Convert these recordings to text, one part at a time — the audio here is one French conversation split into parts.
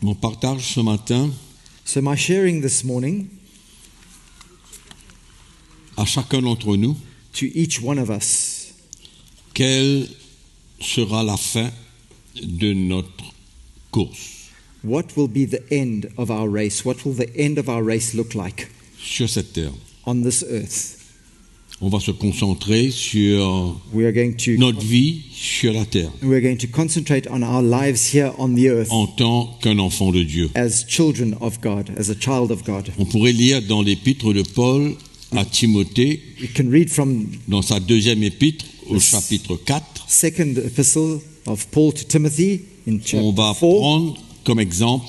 Mon partage ce matin, So my sharing this morning à chacun d'entre nous, to each one of us, quelle sera la fin de notre course what will be the end of our race? What will the end of our race look like sur cette terre? on this earth? On va se concentrer sur We're going notre vie sur la terre to concentrate on our lives here on the earth en tant qu'un enfant de Dieu. as children of God, as a child of God. On pourrait lire dans l'épître de Paul à Timothée, We can read from dans sa deuxième épître au chapitre 4, second epistle of Paul to Timothy in on va chapter 4, prendre comme exemple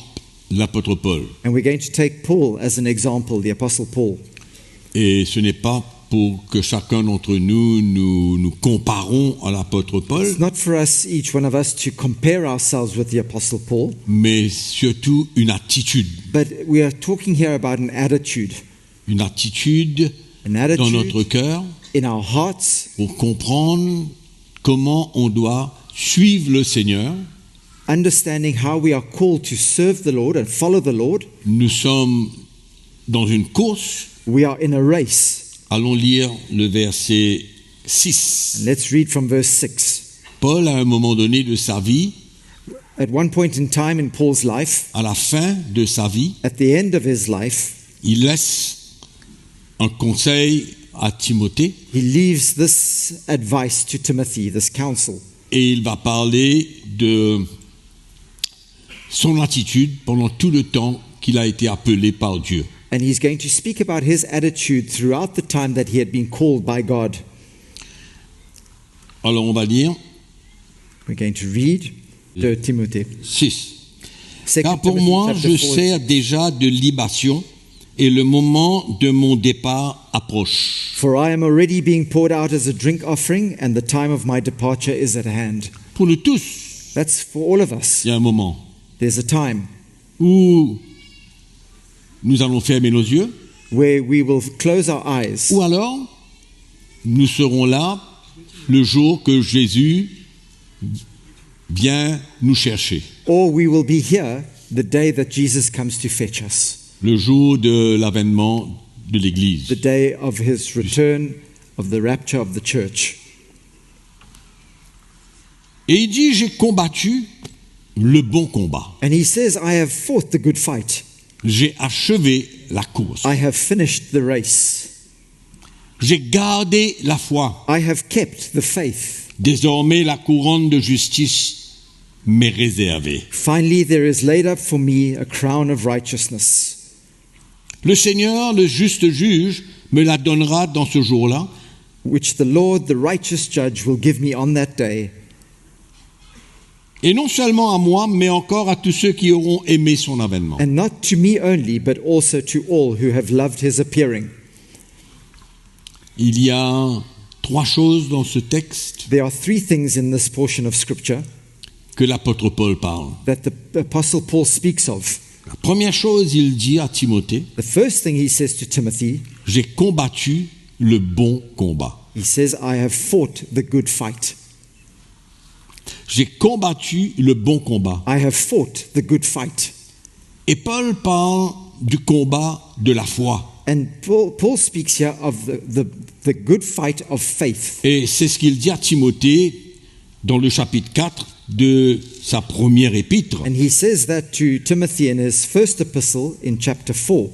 l'apôtre Paul. and we're going to take Paul as an example, the apostle Paul. Et ce n'est pas pour que chacun d'entre nous comparons à l'apôtre Paul, It's not for us, each one of us, to compare ourselves with the apostle Paul, mais surtout une attitude but we are talking here about an attitude dans notre cœur in our hearts, pour comprendre comment on doit suivre le Seigneur. understanding how we are called to serve the Lord and follow the Lord. Nous sommes dans une course. We are in a race. Allons lire le verset 6. And let's read from verse 6. Paul, à un moment donné de sa vie, At one point in time in Paul's life, à la fin de sa vie, at the end of his life, il laisse un conseil à Timothée he leaves this advice to Timothy, this counsel. et il va parler de son attitude pendant tout le temps qu'il a été appelé par Dieu. And he's going to speak about his attitude throughout the time that he had been called by God. Alors on va lire We're going to read to Timothy. 6. 2 Car pour Timothy moi, chapter je 4. sers déjà de libation et le moment de mon départ approche. For I am already being poured out as a drink offering, and the time of my departure is at hand. Pour nous tous, That's for all of us. il y a un moment There's a time où nous allons fermer nos yeux, where we will close our eyes, ou alors nous serons là le jour que Jésus vient nous chercher, or we will be here the day that Jesus comes to fetch us, le jour de l'avènement de l'Église. the day of his return, of the rapture of the church. Et il dit, j'ai combattu le bon combat, And he says, I have fought the good fight. j'ai achevé la course, I have finished the race. j'ai gardé la foi. I have kept the faith. Désormais, la couronne de justice m'est réservée. Finally, there is laid up for me a crown of righteousness. Le Seigneur, le juste juge, me la donnera dans ce jour-là, Which the Lord, the righteous judge, will give me on that day, et non seulement à moi, mais encore à tous ceux qui auront aimé son avènement. and not to me only, but also to all who have loved his appearing. Il y a trois choses dans ce texte There are three things in this portion of Scripture que l'apôtre Paul parle. that the Apostle Paul speaks of. La première chose, il dit à Timothée, The first thing he says to Timothy, j'ai combattu le bon combat. he says, I have fought the good fight. J'ai combattu le bon combat. I have fought the good fight. Et Paul parle du combat de la foi. And Paul speaks here of the good fight of faith. Et c'est ce qu'il dit à Timothée dans le chapitre 4 de sa première épître. And he says that to Timothy in his first epistle in chapter 4.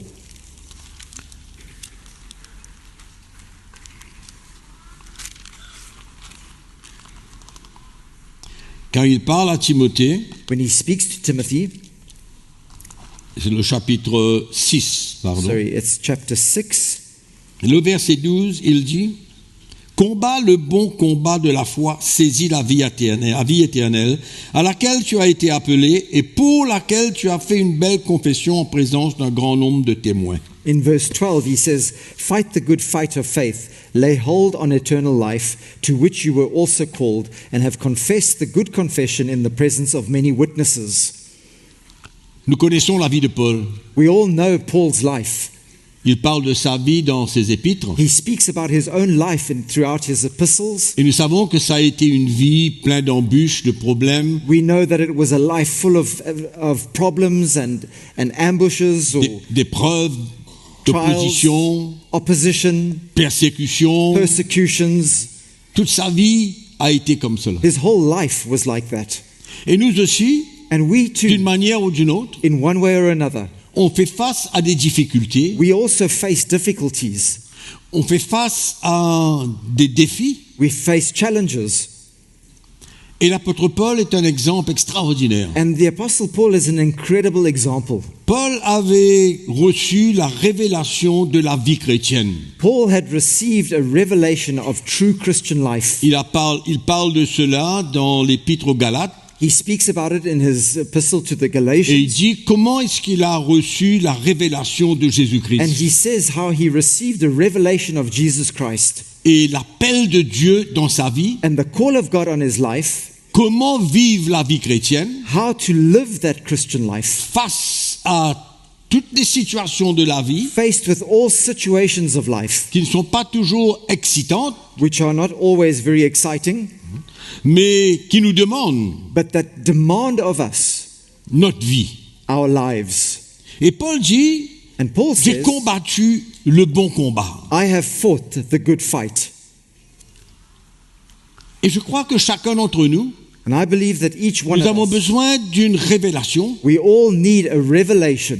Quand il parle à Timothée, When he speaks to Timothy, c'est le chapitre 6, pardon. it's chapter 6. Le verset 12, il dit, combat le bon combat de la foi, saisis la vie éternelle, à laquelle tu as été appelé et pour laquelle tu as fait une belle confession en présence d'un grand nombre de témoins. In verse 12, he says, fight the good fight of faith, lay hold on eternal life, to which you were also called, and have confessed the good confession in the presence of many witnesses. Nous connaissons la vie de Paul. We all know Paul's life. Il parle de sa vie dans ses épîtres. He speaks about his own life throughout his epistles. Et nous savons que ça a été une vie pleine d'embûches, de problèmes, We know that it was a life full of problems and ambushes or d'épreuves, trials, d'opposition, opposition, persécutions. persecutions. Toute sa vie a été comme cela. His whole life was like that. Et nous aussi, And we d'une too, manière ou d'une autre, in one way or another, on fait face à des difficultés, we also face difficulties. on fait face à des défis. We face challenges. Et l'apôtre Paul est un exemple extraordinaire. And the Apostle Paul is an incredible example. Paul avait reçu la révélation de la vie chrétienne. Paul had received a revelation of true Christian life. Il parle de cela dans l'épître aux Galates. He speaks about it in his epistle to the Et il Galatians. dit comment est-ce qu'il a reçu la révélation de And Jésus-Christ. he says how he received the revelation of Jesus Christ Et l'appel de Dieu dans sa vie, and the call of God on his life, comment vivre la vie chrétienne how to live that Christian life, face à toutes les situations de la vie faced with all situations of life, qui ne sont pas toujours excitantes, which are not always very exciting, mais qui nous demandent but that demand of us notre vie. our lives. Et Paul dit, And Paul j'ai says, combattu le bon combat. I have fought the good fight. Et je crois que chacun d'entre nous, And I believe that each one nous avons of us, besoin d'une révélation we all need a revelation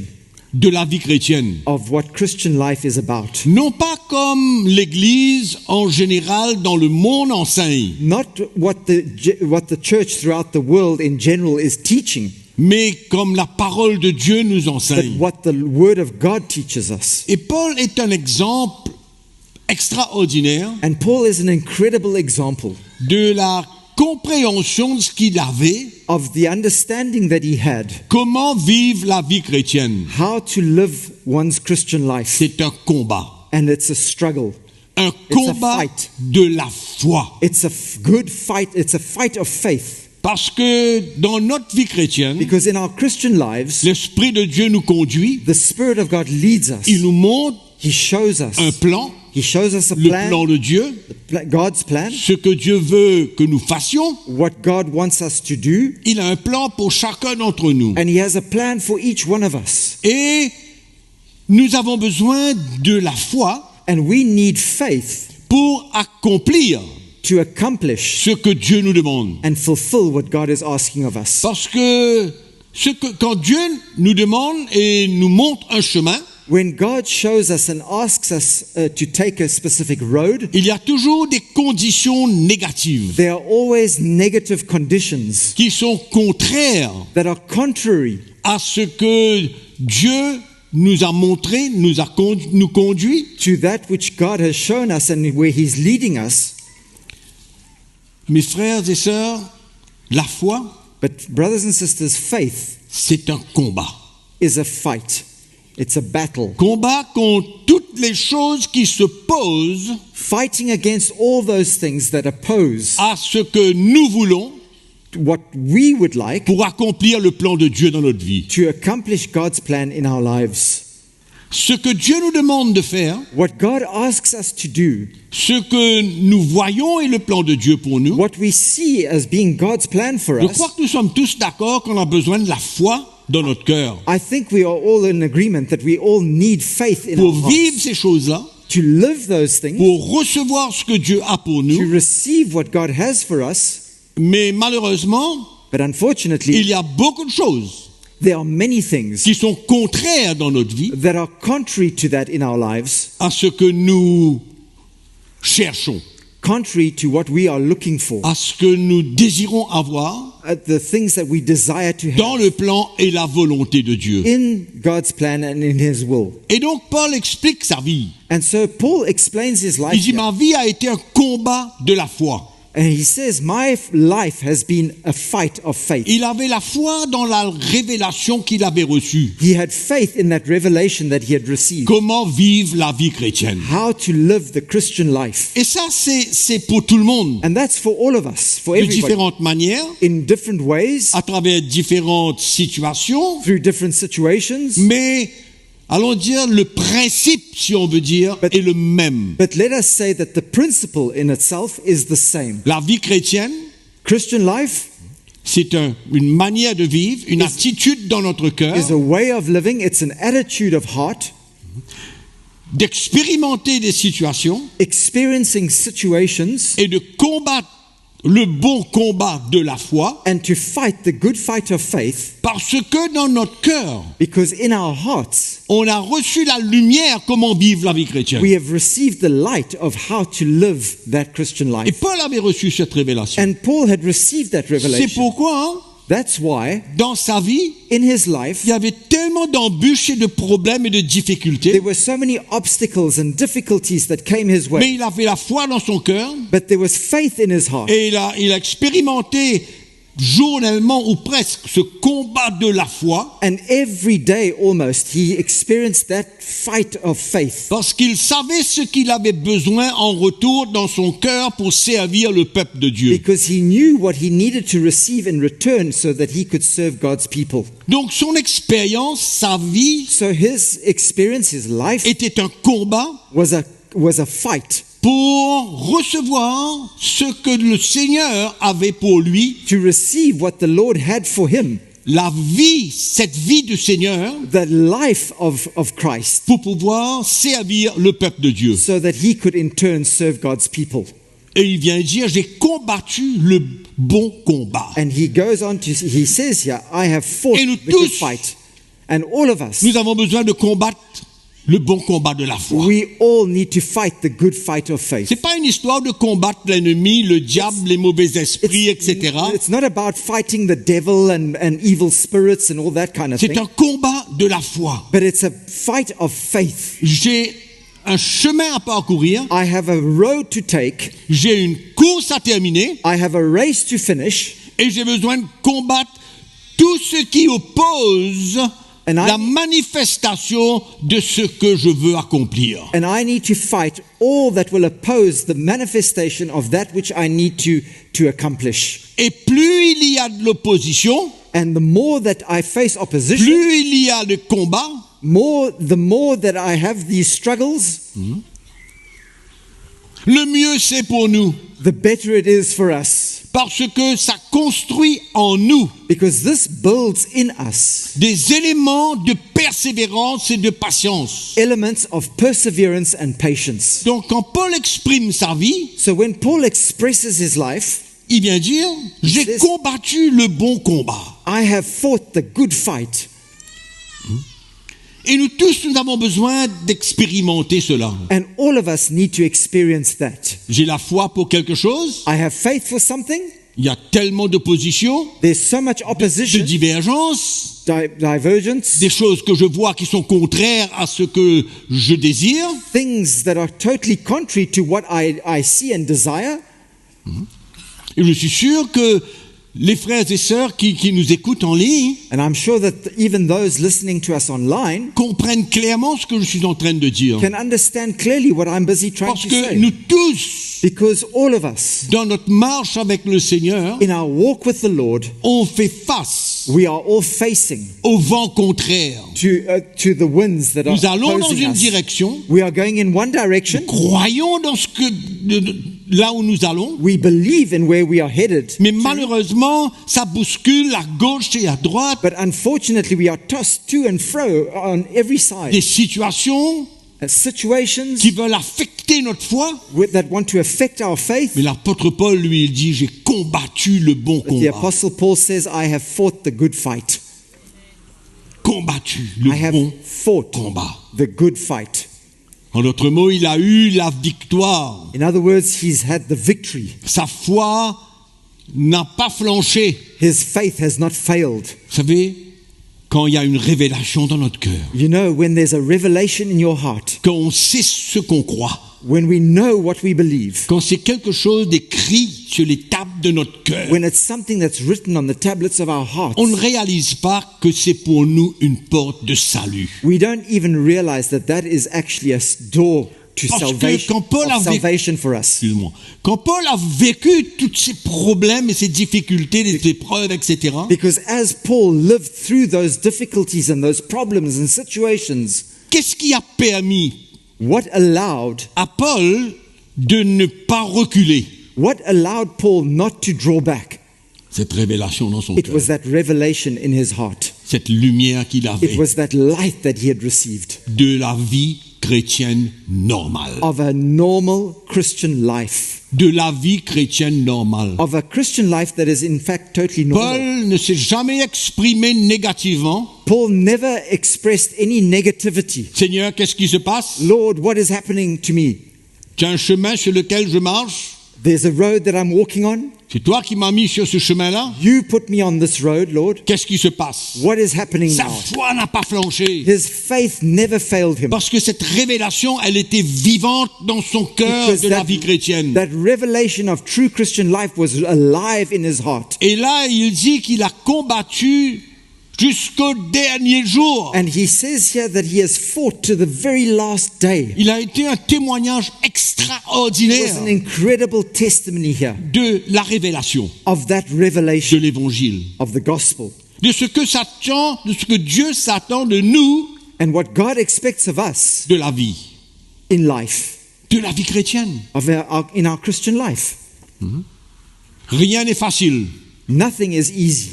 de la vie chrétienne. of what Christian life is about. Non pas comme l'Église en général dans le monde enseigne, Not what the church throughout the world in general is teaching, mais comme la parole de Dieu nous but enseigne. what the Word of God teaches us. Et Paul est un exemple extraordinaire And Paul is an incredible example de la compréhension de ce qu'il avait, of the understanding that he had, comment vivre la vie chrétienne. how to live one's Christian life. C'est un combat, And it's a struggle. un a combat fight. de la foi. It's a good fight. It's a fight of faith. Parce que dans notre vie chrétienne, Because in our Christian lives, l'Esprit de Dieu nous conduit, the Spirit of God leads us. il nous montre He shows us. un plan, He shows us a le plan, plan de Dieu, God's plan, ce que Dieu veut que nous fassions. what God wants us to do, Il a un plan pour chacun d'entre nous. and He has a plan for each one of us. Et nous avons besoin de la foi And we need faith pour accomplir to accomplish ce que Dieu nous demande. and fulfill what God is asking of us. Parce que quand Dieu nous demande et nous montre un chemin, When God shows us and asks us to take a specific road, il y a toujours des conditions négatives there are always negative conditions qui sont contraires that are contrary à ce que Dieu nous a montré, nous conduit. to that which God has shown us and where He's leading us. Mes frères et sœurs, la foi, But brothers and sisters, faith c'est un combat. is a fight. It's a battle. Combat contre toutes les choses qui se posent Fighting against all those things that oppose à ce que nous voulons what we would like pour accomplir le plan de Dieu dans notre vie. to accomplish God's plan in our lives. Ce que Dieu nous demande de faire, What God asks us to do, ce que nous voyons est le plan de Dieu pour nous. what we see as being God's plan for Je us, crois que nous sommes tous d'accord qu'on a besoin de la foi dans notre cœur I think we are all in agreement that we all need faith in pour our hearts vivre ces choses-là, to live those things, pour recevoir ce que Dieu a pour to nous. receive what God has for us. Mais malheureusement, But il unfortunately, y a beaucoup de choses there are many things qui sont contraires dans notre vie that are contrary to that in our lives, à ce que nous cherchons, contrary to what we are looking for, à ce que nous désirons avoir the things that we desire to dans have le plan et la volonté de Dieu. in God's plan and in His will. Et donc Paul explique sa vie. And so Paul explains his life Il dit, here. ma vie a été un combat de la foi. And he says, my life has been a fight of faith. Il avait la foi dans la révélation qu'il avait reçue. He had faith in that revelation that he had received. Comment vivre la vie chrétienne. How to live the Christian life. Et ça, c'est pour tout le monde. And that's for all of us, for De everybody. différentes manières, In different ways, à travers différentes situations. through different situations. Mais Allons dire le principe, si on veut dire, est le même. But let us say that the principle in itself is the same. La vie chrétienne, Christian life c'est une manière de vivre, une attitude dans notre cœur, is a way of living, it's an attitude of heart, d'expérimenter des situations experiencing situations et de combattre le bon combat de la foi, and to fight the good fight of faith, parce que dans notre cœur, because in our hearts on a reçu la lumière comment vivre la vie chrétienne. we have received the light of how to live that Christian Et life. Paul avait reçu cette révélation. And Paul had received that C'est revelation. pourquoi, That's why dans sa vie, in his life il y avait tellement d'embûches et de problèmes et de difficultés, there were so many obstacles and difficulties that came his way. mais il avait la foi dans son cœur But there was faith in his heart. et il a expérimenté journellement ou presque ce combat de la foi, And every day almost he experienced that fight of faith parce qu'il savait ce qu'il avait besoin en retour dans son cœur pour servir le peuple de Dieu. because he knew what he needed to receive in return so that he could serve God's people. Donc son expérience, sa vie, So his experience, his life était un combat was a fight pour recevoir ce que le Seigneur avait pour lui, to receive what the Lord had for him, la vie, cette vie du Seigneur, the life of Christ, pour pouvoir servir le peuple de Dieu. so that he could in turn serve God's people. Et il vient dire, j'ai combattu le bon combat. And he goes on to, he says here, I have fought Et nous the good tous, fight. And all of us, Nous avons besoin de combattre le bon combat de la foi. we all need to fight the good fight of faith. C'est pas une histoire de combattre l'ennemi, le diable, les mauvais esprits, etc. It's not about fighting the devil and evil spirits and all that kind of C'est thing, un combat de la foi. but it's a fight of faith. J'ai un chemin à parcourir, I have a road to take, j'ai une course à terminer I have a race to finish, et j'ai besoin de combattre tout ce qui oppose And I- la manifestation de ce que je veux accomplir. and I need to fight all that will oppose the manifestation of that which I need to accomplish. Et plus il y a de l'opposition, And the more that I face opposition, plus il y a de combats, the more that I have these struggles, le mieux c'est pour nous. the better it is for us. Parce que ça construit en nous Because this builds in us des éléments de persévérance et de patience. elements of perseverance and patience. Donc quand Paul exprime sa vie, So when Paul expresses his life, il vient dire, j'ai says- combattu le bon combat. I have fought the good fight. Et nous tous, nous avons besoin d'expérimenter cela. And all of us need to experience that. J'ai la foi pour quelque chose, I have faith for something. il y a tellement d'opposition, There's so much de opposition, divergence, divergence, des choses que je vois qui sont contraires à ce que je désire. things that are totally contrary to what I see and desire. Et je suis sûr que les frères et sœurs qui nous écoutent en ligne And I'm sure that even those listening to us online comprennent clairement ce que je suis en train de dire. can understand clearly what I'm busy trying Parce to que say. nous tous, Because all of us, dans notre marche avec le Seigneur, in our walk with the Lord, on fait face we are all facing au vent contraire. to the winds that are Nous allons dans opposing une us. direction, We are going in one direction. croyons dans ce que là où nous allons, We believe in where we are headed. mais malheureusement, ça bouscule à gauche et à droite, But unfortunately, we are tossed to and fro on every side. des situations Situations qui veulent affecter notre foi. that want to affect our faith. Mais l'apôtre Paul, lui, il dit, j'ai combattu le bon But the combat. Apostle Paul says, I have fought the good fight. Combattu I le have bon fought combat. the good fight. En d'autres mots, il a eu la victoire. In other words, he's had the victory. Sa foi n'a pas flanché. His faith has not failed. Vous savez, quand il y a une révélation dans notre cœur, You know, when there's a revelation in your heart, quand on sait ce qu'on croit, when we know what we believe, quand c'est quelque chose d'écrit sur les tables de notre cœur, when it's something that's written on the tablets of our hearts, on ne réalise pas que c'est pour nous une porte de salut. we don't even realize that that is actually a door to Parce que salvation, quand Paul a salvation for us. Excuse-moi. Quand Paul a vécu tous ces problèmes et ces difficultés, les épreuves, etc., Because as Paul lived through those difficulties and those problems and situations, Qu'est-ce qui a permis What allowed à Paul de ne pas reculer? Paul not to draw back? Cette révélation dans son It cœur, was that revelation in his heart. cette lumière qu'il It avait was that light that he had received de la vie chrétienne normale. of a normal Christian life, De la vie chrétienne normale. of a Christian life that is in fact totally normal. Paul ne s'est jamais exprimé négativement. Paul never expressed any negativity. Seigneur, qu'est-ce qui se passe? Lord, what is happening to me? Tu as un chemin sur lequel je marche. There's a road that I'm walking on. C'est toi qui m'as mis sur ce chemin-là. You put me on this road, Lord. Qu'est-ce qui se passe? What is happening Sa now? foi n'a pas flanché. His faith never failed him. Parce que cette révélation, elle était vivante dans son cœur Because de la vie chrétienne. that revelation of true Christian life was alive in his heart. Et là, il dit qu'il a combattu jusqu'au dernier jour. And he says here that he has fought to the very last day. Il a été un témoignage It was extraordinaire an incredible testimony here de la révélation of that de revelation l'évangile. of the gospel De ce que Dieu s'attend de nous, and what God expects of us de la vie. in life, De la vie chrétienne. in our Christian life. Rien n'est facile. Nothing is easy.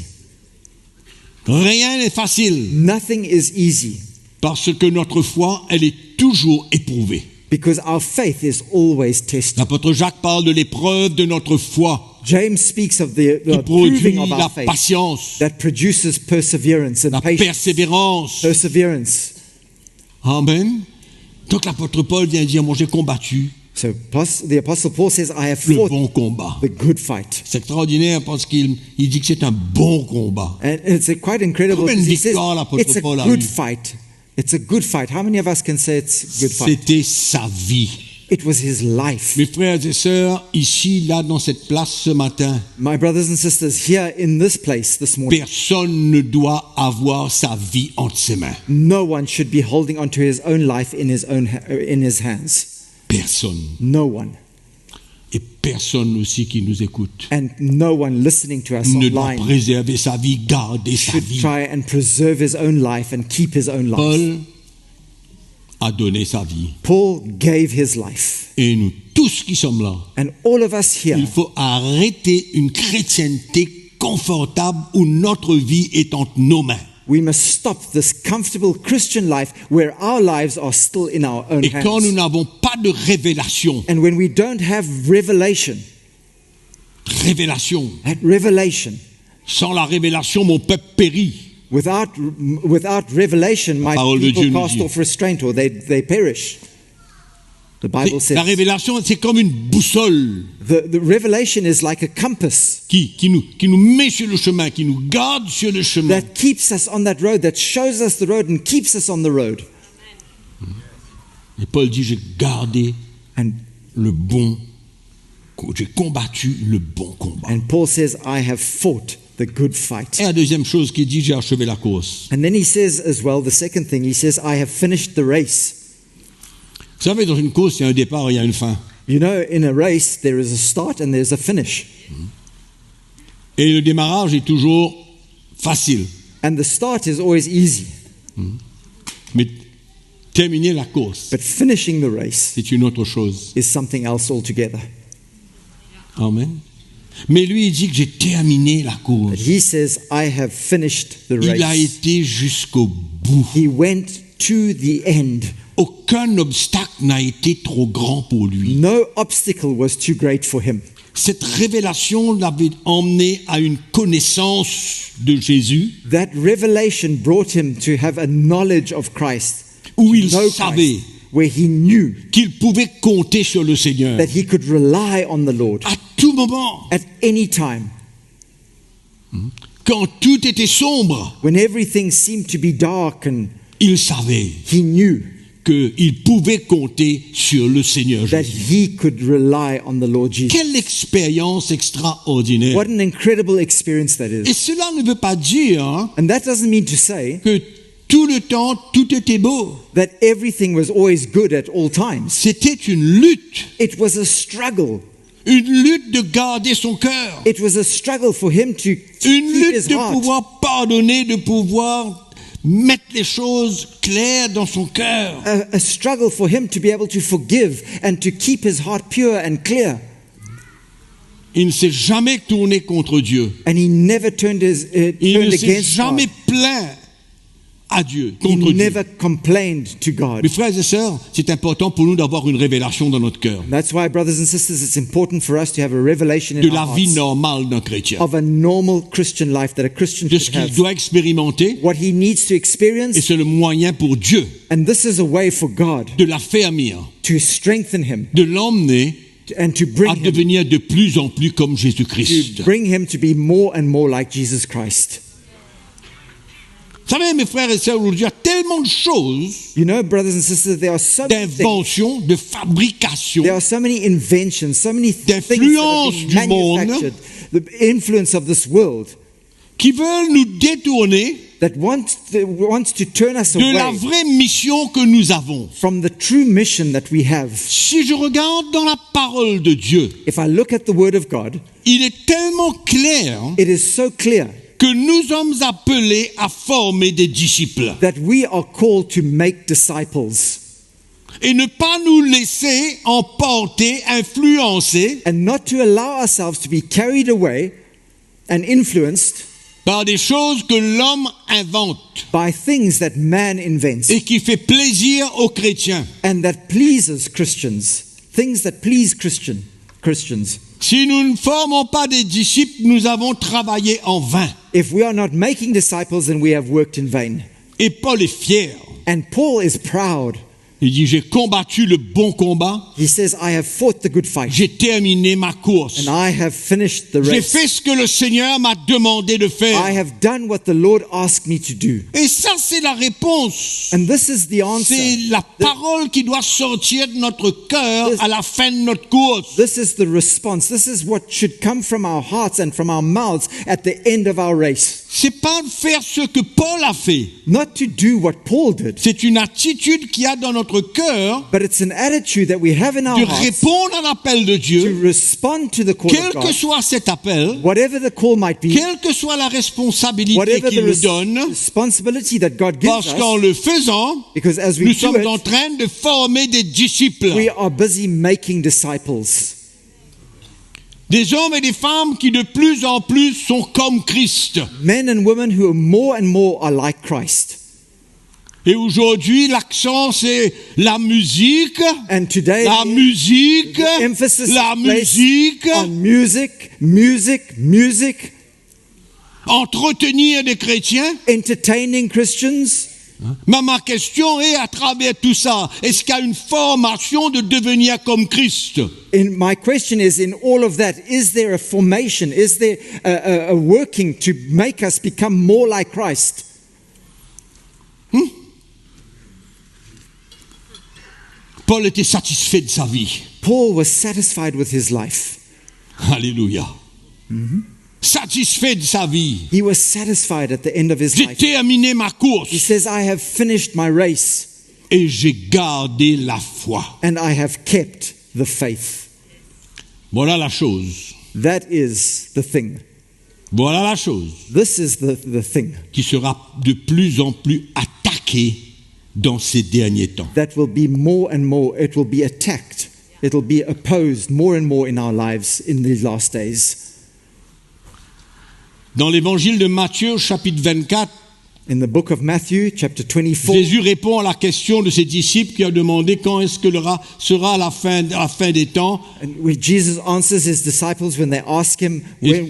Rien n'est facile. Nothing is easy Parce que notre foi, elle est toujours éprouvée. because our faith is always tested. L'apôtre Jacques parle de l'épreuve de notre foi James speaks of the qui produit proving of la our faith patience, that produces perseverance and la patience. persévérance. Perseverance. Amen. Donc l'apôtre Paul vient dire, moi j'ai combattu So the Apostle Paul says, I have le fought bon combat. the good fight. C'est extraordinaire parce qu'il dit que c'est un bon combat. And it's quite incredible Combien de because he says victoires l'apôtre it's a Paul a good eu? fight. It's a good fight. How many of us can say it's a good fight? C'était sa vie. It was his life. Mes frères et sœurs, ici, là, dans cette place ce matin, My brothers and sisters, here in this place this morning, personne ne doit avoir sa vie entre ses mains. no one should be holding onto his own life in his hands. Personne. No one. Et personne aussi qui nous écoute And no one listening to us ne doit online préserver sa vie, garder sa should vie. try and preserve his own life and keep his own life. Paul a donné sa vie. Paul gave his life. Et nous tous qui sommes là, And all of us here, il faut arrêter une chrétienté confortable où notre vie est entre nos mains. we must stop this comfortable Christian life where our lives are still in our own Et quand nous hands. n'avons pas de révélation, And when we don't have revelation, that revelation, sans la révélation, mon peuple périt. without revelation, my parole de people Dieu nous cast dit. off restraint or they perish. The Bible La says révélation, c'est comme une boussole the revelation is like a compass qui nous met sur le chemin, qui nous garde sur le chemin. that keeps us on that road, that shows us the road and keeps us on the road. Et Paul dit, j'ai gardé And j'ai combattu le bon combat. And Paul says, I have fought the good fight. Et la deuxième chose qu'il dit, j'ai achevé la course. And then he says as well, the second thing, he says, I have finished the race. Vous savez, dans une course, il y a un départ et il y a une fin. You know, in a race, there is a start and there's a finish. Et le démarrage est toujours facile. And the start is always easy. Mais terminer la course, But finishing the race c'est une autre chose. is something else altogether. Amen. Mais lui, il dit que j'ai terminé la But course. he says, I have finished the Il a race. été jusqu'au bout. He went to the end. Aucun obstacle n'a été trop grand pour lui. No obstacle was too great for him. Cette révélation l'avait emmené à une connaissance de Jésus That revelation brought him to have a knowledge of Christ. où il Know savait Christ, where he knew qu'il pouvait compter sur le Seigneur that he could rely on the Lord à tout moment. at any time. Quand tout était sombre, When everything seemed to be dark, and il savait he knew qu'il pouvait compter sur le Seigneur that Jésus. he could rely on the Lord Jesus. Quelle expérience extraordinaire. What an incredible experience that Et is. cela ne veut pas dire And that doesn't mean to say que tout le temps, tout était beau. that everything was always good at all times. C'était une lutte. It was a struggle. Une lutte de garder son cœur. It was a struggle for him to Une keep his lutte de heart. pouvoir pardonner, de pouvoir mettre les choses claires dans son cœur. A struggle for him to be able to forgive and to keep his heart pure and clear. Il ne s'est jamais tourné contre Dieu. And he never Il ne s'est against jamais God. plaint à Dieu, He contre Dieu. never complained to God. Mes frères et sœurs, c'est important pour nous d'avoir une révélation dans notre cœur That's why, brothers and sisters, it's important for us to have a revelation de in la our vie hearts normale d'un chrétien, of a normal Christian life that a Christian de ce should qu'il have. doit expérimenter, What he needs to et experience, c'est le moyen pour Dieu and this is a way for God de l'affermir, to strengthen him de l'emmener and to à devenir de plus en plus comme Jésus-Christ. bring him to be more and more like Jesus Christ. Vous savez, mes frères et sœurs, aujourd'hui, il y a tellement de choses, You know, brothers and sisters, there are so many things. d'inventions, de fabrication, There are so many inventions, so many things that d'influence have du been monde manufactured, the influence of this world qui veulent nous détourner that wants to turn us de la away vraie mission que nous avons. from the true mission that we have. Si je regarde dans la parole de Dieu, If I look at the Word of God, il est tellement clair it is so clear que nous sommes appelés à former des disciples that we are called to make disciples et ne pas nous laisser emporter, influencer and not to allow ourselves to be carried away and influenced par des choses que l'homme invente by things that man invents et qui fait plaisir aux chrétiens. and that pleases Christians, things that please Christians. Si nous ne formons pas des disciples, nous avons travaillé en vain. If we are not making disciples, then we have worked in vain. Et Paul est fier. And Paul is proud. Il dit, j'ai combattu le bon combat, He says, I have fought the good fight j'ai terminé ma course. and I have finished the J'ai race. fait ce que le Seigneur m'a demandé de I faire. have done what the Lord asked me to do. Et ça, c'est la réponse. And this is the answer. C'est la parole qui doit sortir de notre cœur à la fin de notre course. This is the response. This is what should come from our hearts and from our mouths at the end of our race. C'est pas de faire ce que Paul a fait. Not to do what Paul did, C'est une attitude qu'il y a dans notre cœur but it's an attitude that we have in our de hearts répondre à l'appel de to Dieu, respond to the call quel of que God, soit cet appel, whatever the call might be, quelle que soit la responsabilité whatever qu'il the nous donne, responsibility that God gives parce qu'en us, le faisant, because as we nous do sommes en it, train de former des disciples, we are busy making disciples. des hommes et des femmes qui de plus en plus sont comme Christ. Men and women who are more and more are like Christ. Et aujourd'hui, l'accent c'est la musique, And today, la musique, the emphasis la is placed musique, on music, entretenir des chrétiens. entertaining Christians. Mais ma question est, à travers tout ça, est-ce qu'il y a une formation de devenir comme Christ? And my question is, in all of that, is there a formation? Is there a working to make us become more like Christ? Paul était satisfait de sa vie. Paul was satisfied with his life. Alléluia. Satisfait de sa vie. He was satisfied at the end of his J'ai life. terminé ma He course says, I have finished my race et j'ai gardé la foi. and I have kept the faith. Voilà la chose. That is the thing. Voilà la chose This is the thing qui sera de plus en plus attaquée dans ces derniers temps. that will be more and more, it will be attacked. It will be opposed more and more in our lives in these last days. Dans l'évangile de Matthieu, chapitre 24, In the book of Matthew, chapter 24, Jésus répond à la question de ses disciples qui a demandé quand est-ce que sera la fin des temps. and when Jesus answers his disciples when they ask him,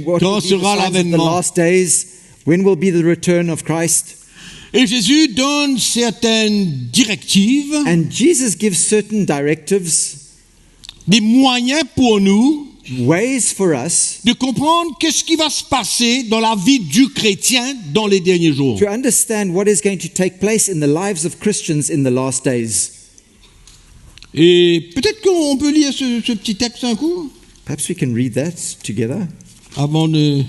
what quand will be the sera signs of the l'avènement? last days? When will be the return of Christ? Et Jésus donne certaines directives, And Jesus gives certain directives, des moyens pour nous ways for us de comprendre qu'est-ce qui va se passer dans la vie du chrétien dans les derniers jours. to understand what is going to take place in the lives of Christians in the last days. Et peut-être qu'on peut lire ce petit texte un coup Perhaps we can read that together. avant de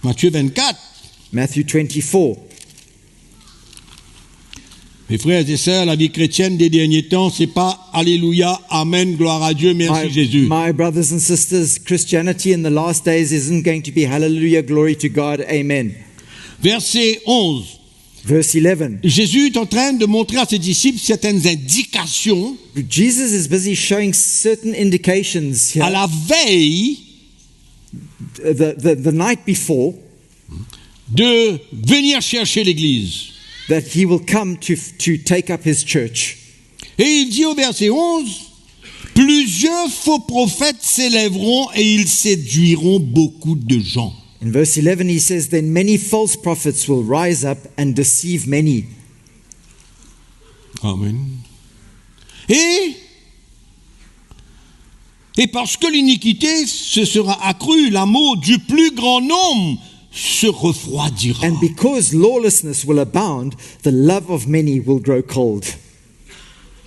Matthieu 24. Matthew 24. Mes frères et sœurs, la vie chrétienne des derniers temps, c'est pas Alléluia, Amen, gloire à Dieu, merci Jésus. My brothers and sisters, Christianity in the last days isn't going to be hallelujah, glory to God, amen. Verset 11. Verse 11. Jésus est en train de montrer à ses disciples certaines indications Jesus is busy showing certain indications here. à la veille The night before, de venir chercher l'Église. that he will come to take up his church. Et il dit au verset 11, « Plusieurs faux prophètes s'élèveront et ils séduiront beaucoup de gens. » In verse 11 he says, then many false prophets will rise up and deceive many. Amen. Et parce que l'iniquité se sera accrue, l'amour du plus grand nombre se refroidira. And because lawlessness will abound, the love of many will grow cold.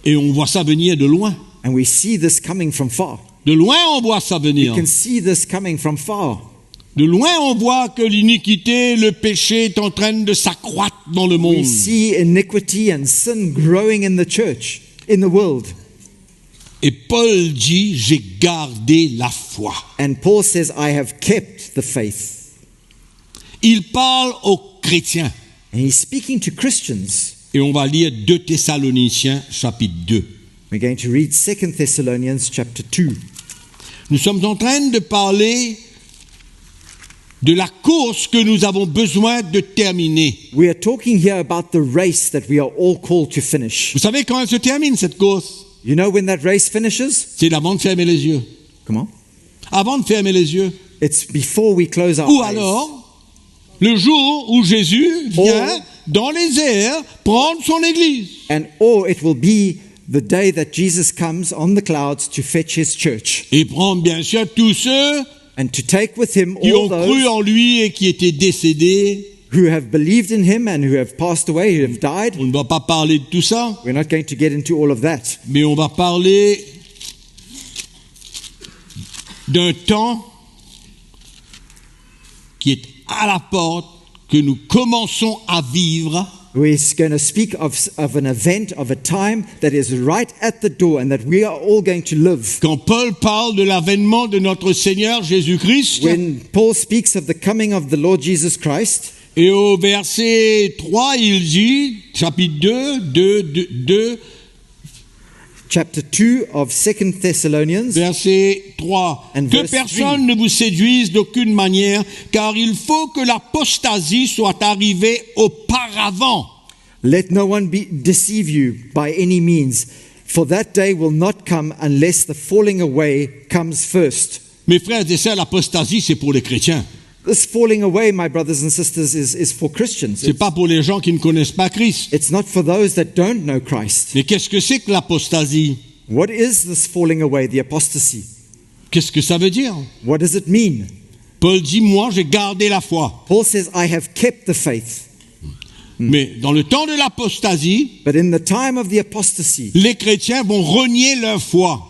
Et on voit ça venir de loin. And we see this coming from far. De loin, on voit ça venir. You can see this coming from far. De loin, on voit que l'iniquité, le péché est en train de s'accroître dans le monde. We see iniquity and sin growing in the church, in the world. Et Paul dit, j'ai gardé la foi. And Paul says, I have kept the faith. Il parle aux chrétiens. And he's speaking to Christians. Et on va lire 2 Thessaloniciens chapitre 2. We're going to read 2 Thessalonians chapter 2. Nous sommes en train de parler de la course que nous avons besoin de terminer. We are talking here about the race that we are all called to finish. Vous savez quand elle se termine cette course? You know when that race finishes? C'est avant de fermer les yeux. Comment? Avant de fermer les yeux. It's before we close our Ou eyes. alors, le jour où Jésus vient dans les airs prendre son église. Or it will be the day that Jesus comes on the clouds to fetch his church. Et prendre bien sûr tous ceux And to take with him qui ont all cru those en lui et qui étaient décédés. who have believed in him and who have passed away, who have died. On ne va pas parler de tout ça, We're not going to get into all of that. mais on va parler d'un temps qui est à la porte, que nous commençons à vivre. We're going to speak of an event, of a time that is right at the door and that we are all going to live. Quand Paul parle de l'avènement de notre Seigneur Jésus-Christ, When Paul speaks of the coming of the Lord Jesus Christ, et au verset 3, il dit, chapitre 2, chapter 2 of 2 Thessalonians, verset 3, And que verse personne 3. ne vous séduise d'aucune manière, car il faut que l'apostasie soit arrivée auparavant. let no one deceive you by any means, for that day will not come unless the falling away comes first. Mes frères et sœurs, l'apostasie, c'est pour les chrétiens. This falling away, my brothers and sisters, is for Christians. C'est pas pour les gens qui ne connaissent pas Christ. It's not for those that don't know Christ. Mais qu'est-ce que c'est que l'apostasie? What is this falling away, the apostasy? Qu'est-ce que ça veut dire? What does it mean? Paul dit, moi, j'ai gardé la foi. Paul says, I have kept the faith. Mais dans le temps de l'apostasie, But in the time of the apostasy, les chrétiens vont renier leur foi.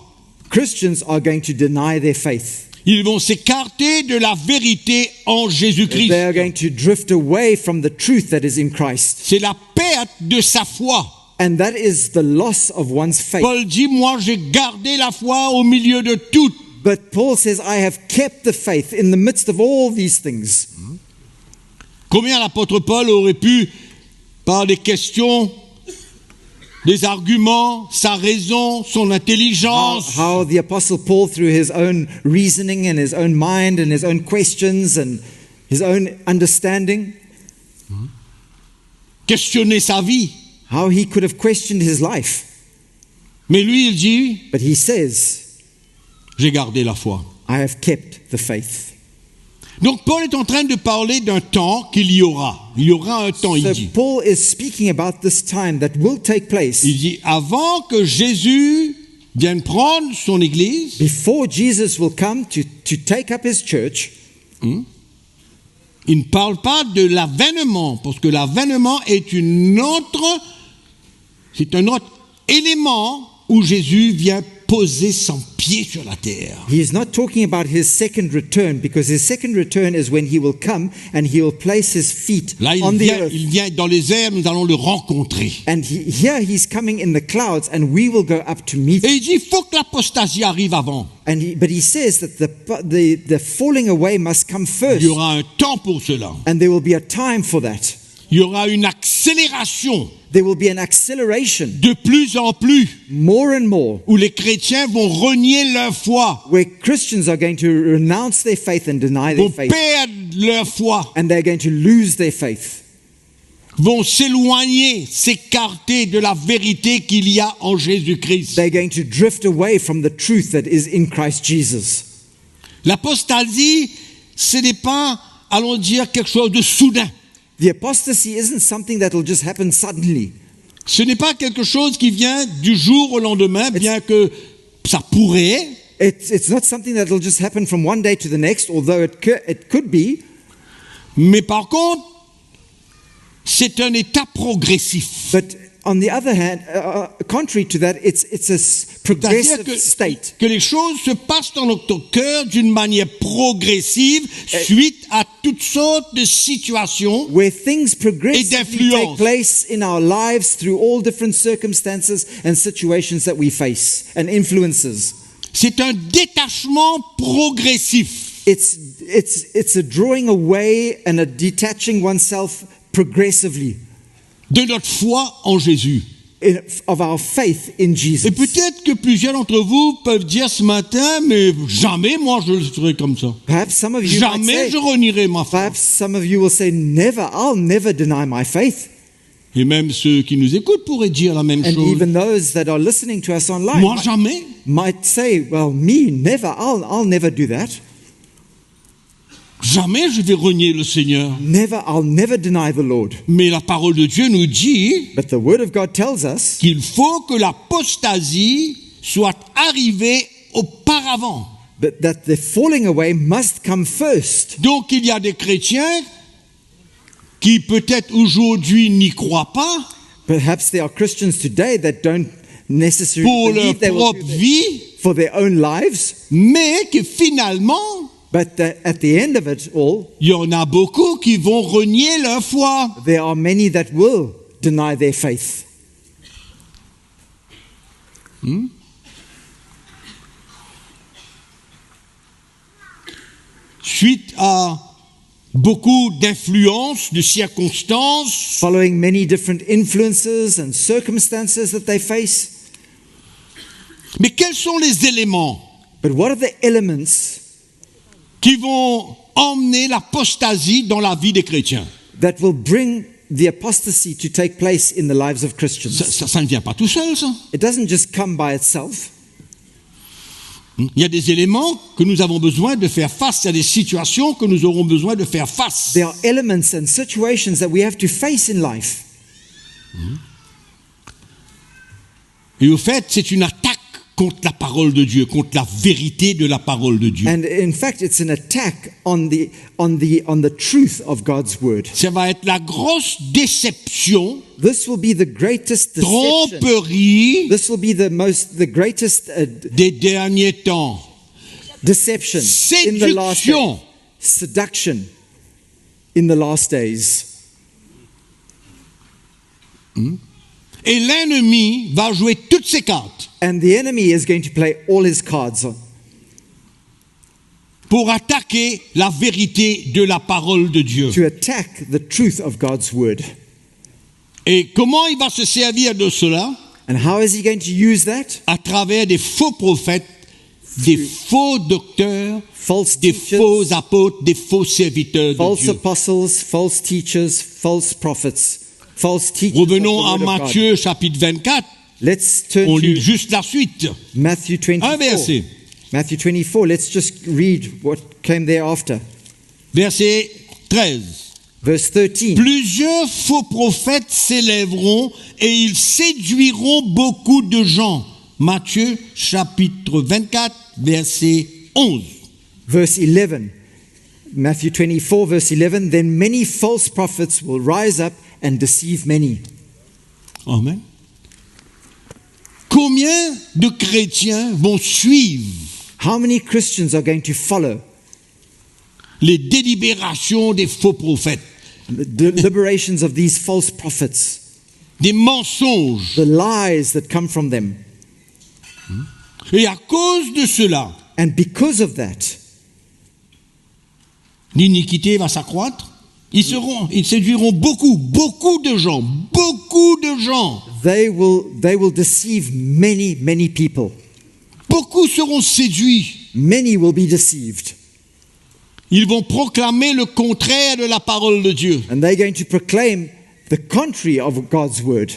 Christians are going to deny their faith. Ils vont s'écarter de la vérité en Jésus-Christ. They are going to drift away from the truth that is in Christ. C'est la perte de sa foi. And that is the loss of one's faith. Paul dit, moi, j'ai gardé la foi au milieu de tout. But Paul says, I have kept the faith in the midst of all these things. Combien l'apôtre Paul aurait pu, par des questions, des arguments, sa raison, son intelligence, How the apostle Paul, through his own reasoning and his own mind and his own questions and his own understanding, questionner sa vie. how he could have questioned his life. Mais lui, il dit, But he says, j'ai gardé la foi. I have kept the faith. Donc Paul est en train de parler d'un temps qu'il y aura. Il y aura un temps, il So dit. Paul is speaking about this time that will take place Il dit, avant que Jésus vienne prendre son église, before Jesus will come to take up his church. il ne parle pas de l'avènement, parce que l'avènement est c'est un autre élément où Jésus vient poser son pied. pieds sur la terre. He is not talking about his second return, because his second return is when he will come and he will place his feet Là, on the earth. il vient dans les airs, nous allons le rencontrer. And here he's coming in the clouds, and we will go up to meet Et him. il dit, il faut que l'apostasie arrive avant. But he says that the falling away must come Il first, y aura un temps pour cela. and there will be a time for that. Il y aura une accélération There will be an acceleration, de plus en plus more and more, où les chrétiens vont renier leur foi, where Christians are going to renounce their faith and deny their vont faith, perdre leur foi, and they're going to lose their faith. vont s'éloigner, s'écarter de la vérité qu'il y a en Jésus-Christ. They're going to drift away from the truth that is in Christ Jesus. L'apostasie, ce n'est pas, allons dire, quelque chose de soudain. The apostasy isn't something that will just happen suddenly. Ce n'est pas quelque chose qui vient du jour au lendemain, bien que ça pourrait. It's not something that will just happen from one day to the next, although it could be. Mais par contre, c'est un état progressif. But on the other hand, contrary to that, it's a C'est-à-dire progressive state. que les choses se passent dans notre cœur d'une manière progressive suite à toutes sortes de situations. Where things progressively d'influence. take place in our lives through all different circumstances and situations that we face and influences. C'est un détachement progressif. It's a drawing away and a detaching oneself progressively De notre foi en Jésus. of our faith in Jesus. Et peut-être que plusieurs d'entre vous peuvent dire ce matin, mais jamais moi je le serai comme ça. Perhaps some of you might Jamais say, je renierai ma foi. perhaps some of you will say, I'll never deny my faith. Et même ceux qui nous écoutent pourraient dire la même And chose. even those that are listening to us online Moi jamais. might say, well, me, never, I'll never do that. Jamais je vais renier le Seigneur. I'll never deny the Lord. Mais la parole de Dieu nous dit But the Word of God tells us qu'il faut que l'apostasie soit arrivée auparavant. that the falling away must come first. Donc il y a des chrétiens qui peut-être aujourd'hui n'y croient pas Perhaps there are Christians today that don't necessarily pour leur believe they will propre do that vie, for their own lives, mais que finalement, but at the end of it all, il y en a beaucoup qui vont renier leur foi. there are many that will deny their faith. Suite à beaucoup d'influences, de circonstances, Following many different influences and circumstances that they face. mais quels sont les éléments But what are the elements qui vont emmener l'apostasie dans la vie des chrétiens? that will bring the apostasy to take place in the lives of Christians? Ça ne vient pas tout seul, ça. It doesn't just come by itself. Il y a des éléments que nous avons besoin de faire face, il y a des situations que nous aurons besoin de faire face. There are elements and situations that we have to face in life. Et au fait, c'est une attaque contre la parole de Dieu, contre la vérité de la parole de Dieu. And in fact, it's an attack on the truth of God's word. Ça va être la grosse déception, This will be the greatest deception. tromperie This will be the greatest des derniers temps. deception in the last days. Séduction. Seduction in the last days. Et l'ennemi va jouer toutes ses cartes And the enemy is going to play all his cards pour attaquer la vérité de la parole de Dieu. to attack the truth of God's word. Et comment il va se servir de cela? And how is he going to use that? À travers des faux prophètes, des faux docteurs, False des teachers, faux apôtres, des faux serviteurs de false Dieu. apostles, false teachers, false prophets, false teachers. Revenons à of the word of God. Matthieu chapitre 24. Let's turn On lit to juste la suite. Matthew Un 24. verset. Matthew 24. Let's just read what came thereafter. Verset 13. Verse 13. Plusieurs faux prophètes s'élèveront et ils séduiront beaucoup de gens. Matthieu chapitre 24, verset 11. Verse 11. Matthew 24, verse 11. Then many false prophets will rise up and deceive many. Amen. Combien de chrétiens vont suivre How many Christians are going to follow les délibérations des faux prophètes, the deliberations of these false prophets, des mensonges? the lies that come from them? Et à cause de cela, And because of that, l'iniquité va s'accroître. Ils séduiront beaucoup de gens, they will deceive many people. Beaucoup seront séduits. Many will be deceived. Ils vont proclamer le contraire de la parole de Dieu. And they're going to proclaim the contrary of God's word.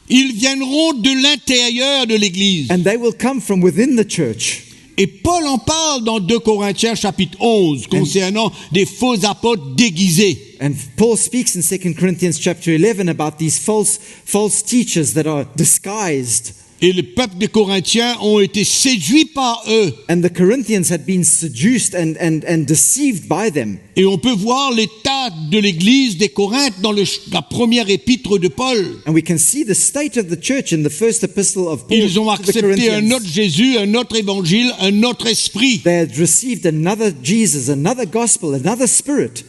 Ils viendront de l'intérieur de l'Église. And they will come from within the church. Et Paul en parle dans 2 Corinthiens chapitre 11 concernant des faux apôtres déguisés. And Paul speaks in 2 Corinthians chapter 11 about these false teachers that are disguised. Et le peuple des Corinthiens ont été séduits par eux. And the Corinthians had been seduced and deceived by them. Et on peut voir l'état de l'église des Corinthes dans la première épître de Paul. And we can see the state of the church in the first epistle of Paul Ils ont to the accepté un Corinthians. autre Jésus, un autre évangile, un autre esprit. They had received another Jesus, another gospel, another spirit.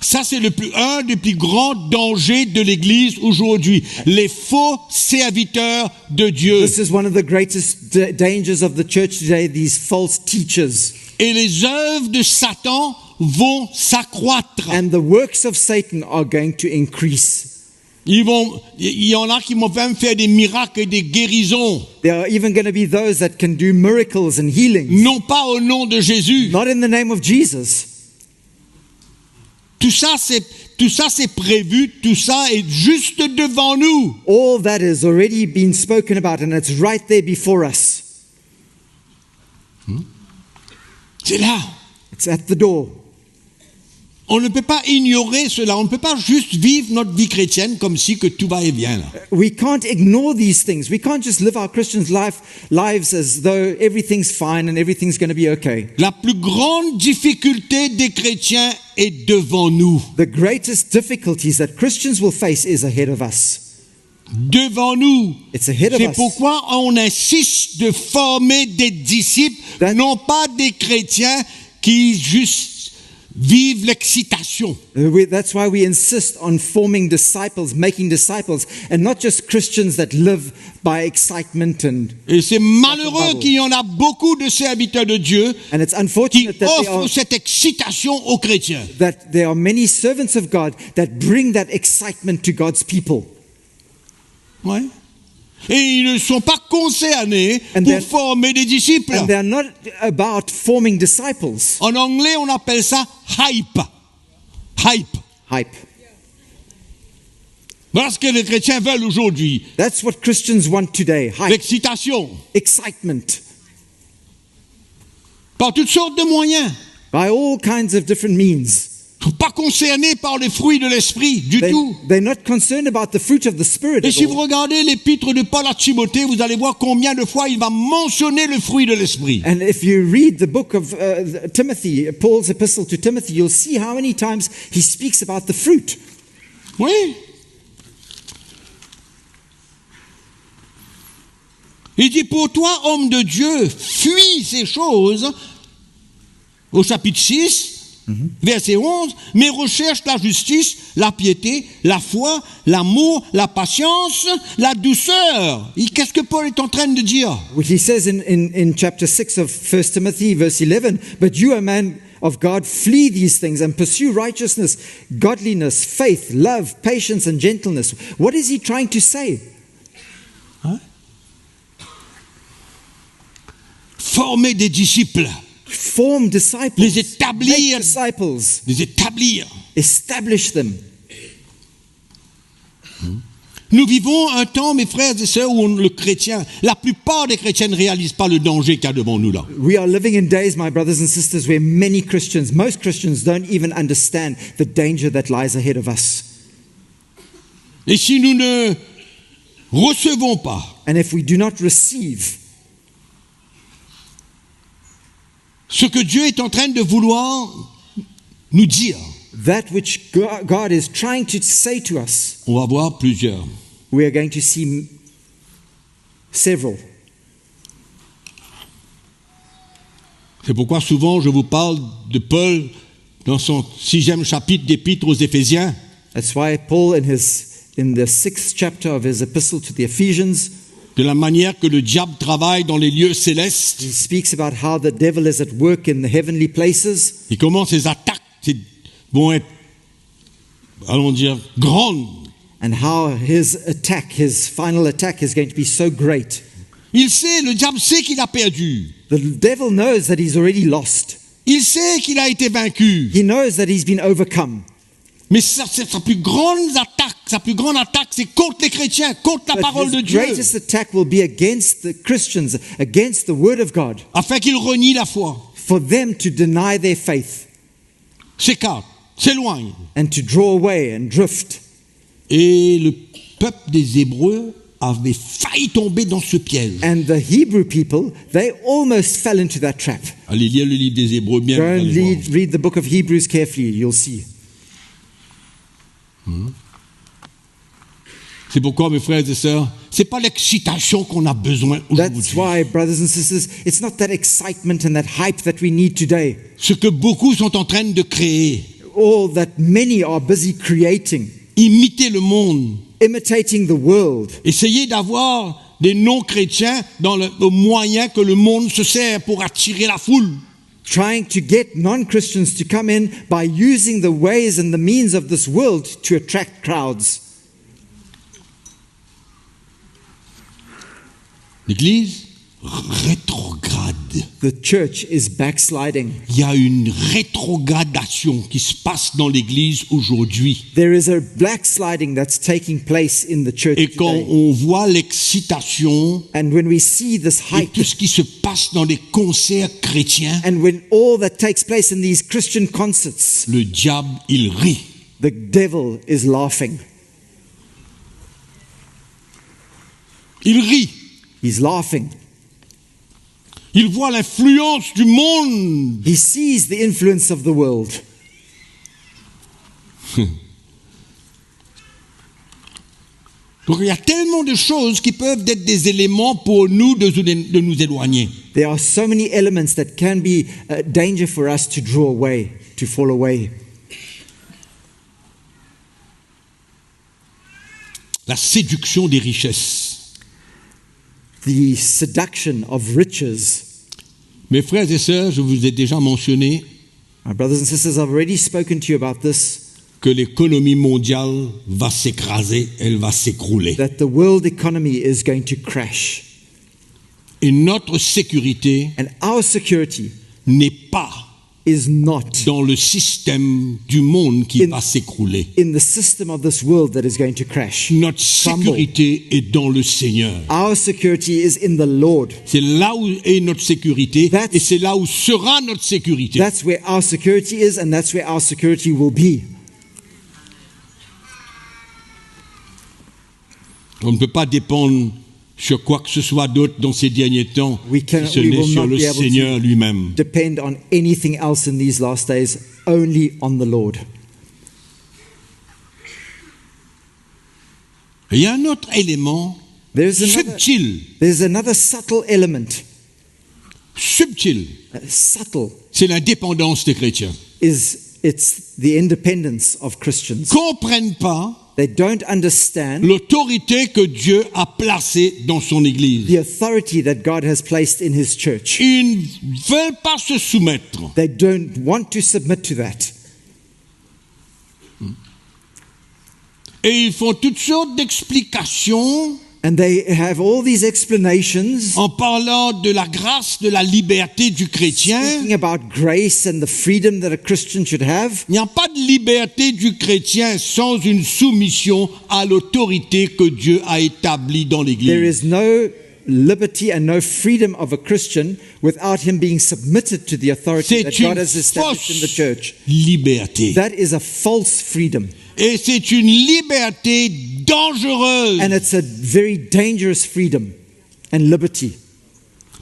Ça, c'est un des plus grands dangers de l'Église aujourd'hui. Les faux serviteurs de Dieu. This is one of the greatest dangers of the church today, these false teachers. Et les œuvres de Satan vont s'accroître. And the works of Satan are going to increase. Il y en a qui vont même faire des miracles et des guérisons. There are even going to be those that can do miracles and healings. Non pas au nom de Jésus. Not in the name of Jesus. Tout ça, c'est prévu, tout ça est juste devant nous. All that has already been spoken about and it's right there before us. C'est là. It's at the door. On ne peut pas ignorer cela. On ne peut pas juste vivre notre vie chrétienne comme si que tout va et bien là. We can't ignore these things. We can't just live our Christian lives as though everything's fine and everything's going to be okay. La plus grande difficulté des chrétiens est devant nous. The greatest difficulties that Christians will face is ahead of us. Devant nous. It's ahead of C'est us. pourquoi on insiste de former des disciples, non pas des chrétiens qui juste vivent l'excitation. That's why we insist on forming disciples, making disciples, and not just Christians that live by excitement Et c'est malheureux qu'il y en a beaucoup de serviteurs de Dieu and it's qui unfortunate offrent cette excitation aux chrétiens. that there are many servants of God that bring that excitement to God's people. Ouais. Et ils ne sont pas concernés And pour then- former des disciples. And they're not about forming disciples. En anglais, on appelle ça hype. Hype. Hype. Voilà ce que les chrétiens veulent aujourd'hui. That's what Christians want today. Hype. L'excitation. Excitement. Par toutes sortes de moyens. By all kinds of different means. Ils ne sont pas concernés par les fruits de l'esprit du tout. They're not concerned about the fruit of the Spirit Et at si vous all. regardez l'épître de Paul à Timothée, vous allez voir combien de fois il va mentionner le fruit de l'esprit. And if you read the book of Timothy, Paul's epistle to Timothy, you'll see how many times he speaks about the fruit. Oui. Il dit, pour toi, homme de Dieu, fuis ces choses, au chapitre 6, verset 11, mais recherche la justice, la piété, la foi, l'amour, la patience, la douceur. Et qu'est-ce que Paul est en train de dire? He says in chapter 6 of 1 Timothy, verse 11, but you, a man of God, flee these things and pursue righteousness, godliness, faith, love, patience, and gentleness. What is he trying to say? Hein? Former des disciples, Form disciples. les Make établir, disciples. les établir. Establish them. Nous vivons un temps, mes frères et sœurs, où la plupart des chrétiens ne réalisent pas le danger qu'il y a devant nous là. We are living in days, my brothers and sisters, where most Christians don't even understand the danger that lies ahead of us. Et si nous ne recevons pas And if we do not receive ce que Dieu est en train de vouloir nous dire, that which God is trying to say to us, on va voir plusieurs we are going to see several. C'est pourquoi souvent je vous parle de Paul dans son 6e chapitre d'Épître aux Éphésiens. That's why Paul, in the 6th chapter of his epistle to the Ephesians, De la manière que le diable travaille dans les lieux célestes he speaks about how the devil is at work in the heavenly places et comment ses attaques vont être, allons dire, grandes. and how his final attack is going to be so great. Le diable sait qu'il a perdu. The devil knows that he's already lost. Il sait qu'il a été vaincu. He knows that he's been overcome. Mais sa plus grande attaque, c'est contre les chrétiens, contre la parole de But his Dieu, greatest attack will be against the Christians, against the word of God, afin qu'ils renient la foi, for them to deny their faith s'écartent, s'éloignent. and to draw away and drift. Et le peuple des Hébreux avait failli tomber dans ce piège. And the Hebrew people, they almost fell into that trap. Allez lire le livre des Hébreux bien. Go vous and allez voir. read the book of Hebrews carefully, you'll see. C'est pourquoi, mes frères et sœurs, c'est pas l'excitation qu'on a besoin That's aujourd'hui. why, brothers and sisters, it's not that excitement and that hype that we need today. Ce que beaucoup sont en train de créer, All that many are busy creating, imiter le monde, imitating the world, essayer d'avoir des non-chrétiens dans le moyen que le monde se sert pour attirer la foule. trying to get non-Christians to come in by using the ways and the means of this world to attract crowds. L'Église rétrograde. The church is backsliding. Il y a une rétrogradation qui se passe dans l'Église aujourd'hui. There is a backsliding that's taking place in the church Et quand today. on voit l'excitation And when we see this et hype, tout ce qui se passe dans les concerts chrétiens, and when all that takes place in these Christian concerts, le diable, il rit. the devil is laughing. Il rit. He's laughing. Il voit l'influence du monde. He sees the influence of the world. Donc il y a tellement de choses qui peuvent être des éléments pour nous de nous éloigner. There are so many elements that can be a danger for us to draw away, to fall away. La séduction des richesses. The seduction of riches. Mes frères et sœurs, je vous ai déjà mentionné My brothers and sisters, I've already spoken to you about this, que l'économie mondiale va s'écraser, elle va s'écrouler. that the world economy is going to crash. Et notre sécurité And our security n'est pas is not dans le système du monde qui va s'écrouler. in the system of this world that is going to crash. Notre sécurité est dans le Seigneur. Our security is in the Lord. C'est là où est notre sécurité et c'est là où sera notre sécurité. That's where our security is, and that's where our security will be. On ne peut pas dépendre sur quoi que ce soit d'autre dans ces derniers temps, We si ce will n'est sur not le be able Seigneur lui-même. depend on anything else in these last days, only on the Lord. Et il y a un autre élément There's another subtle element. subtil, Subtle c'est l'indépendance des chrétiens. it's the independence of Christians. Comprennent pas They don't understand l'autorité que Dieu a placée dans son Église. the authority that God has placed in His church. Ils ne veulent pas se soumettre. They don't want to submit to that. Et ils font toutes sortes d'explications And they have all these explanations en parlant de la grâce, de la liberté du chrétien. speaking about grace and the freedom that a Christian should have. Il n'y a pas de liberté du chrétien sans une soumission à l'autorité que Dieu a établie dans There l'Église. is no liberty and no freedom of a Christian without him being submitted to the authority that C'est God une has established in the fausse church. liberté. That is a false freedom. Et c'est une liberté dangereuse. And it's a very dangerous freedom and liberty.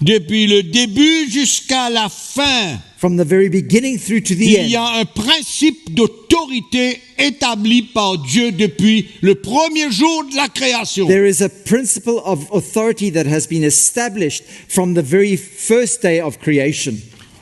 Depuis le début jusqu'à la fin, from the very beginning through to the il y end, a un principe d'autorité établi par Dieu depuis le premier jour de la création. there is a principle of authority that has been established from the very first day of creation.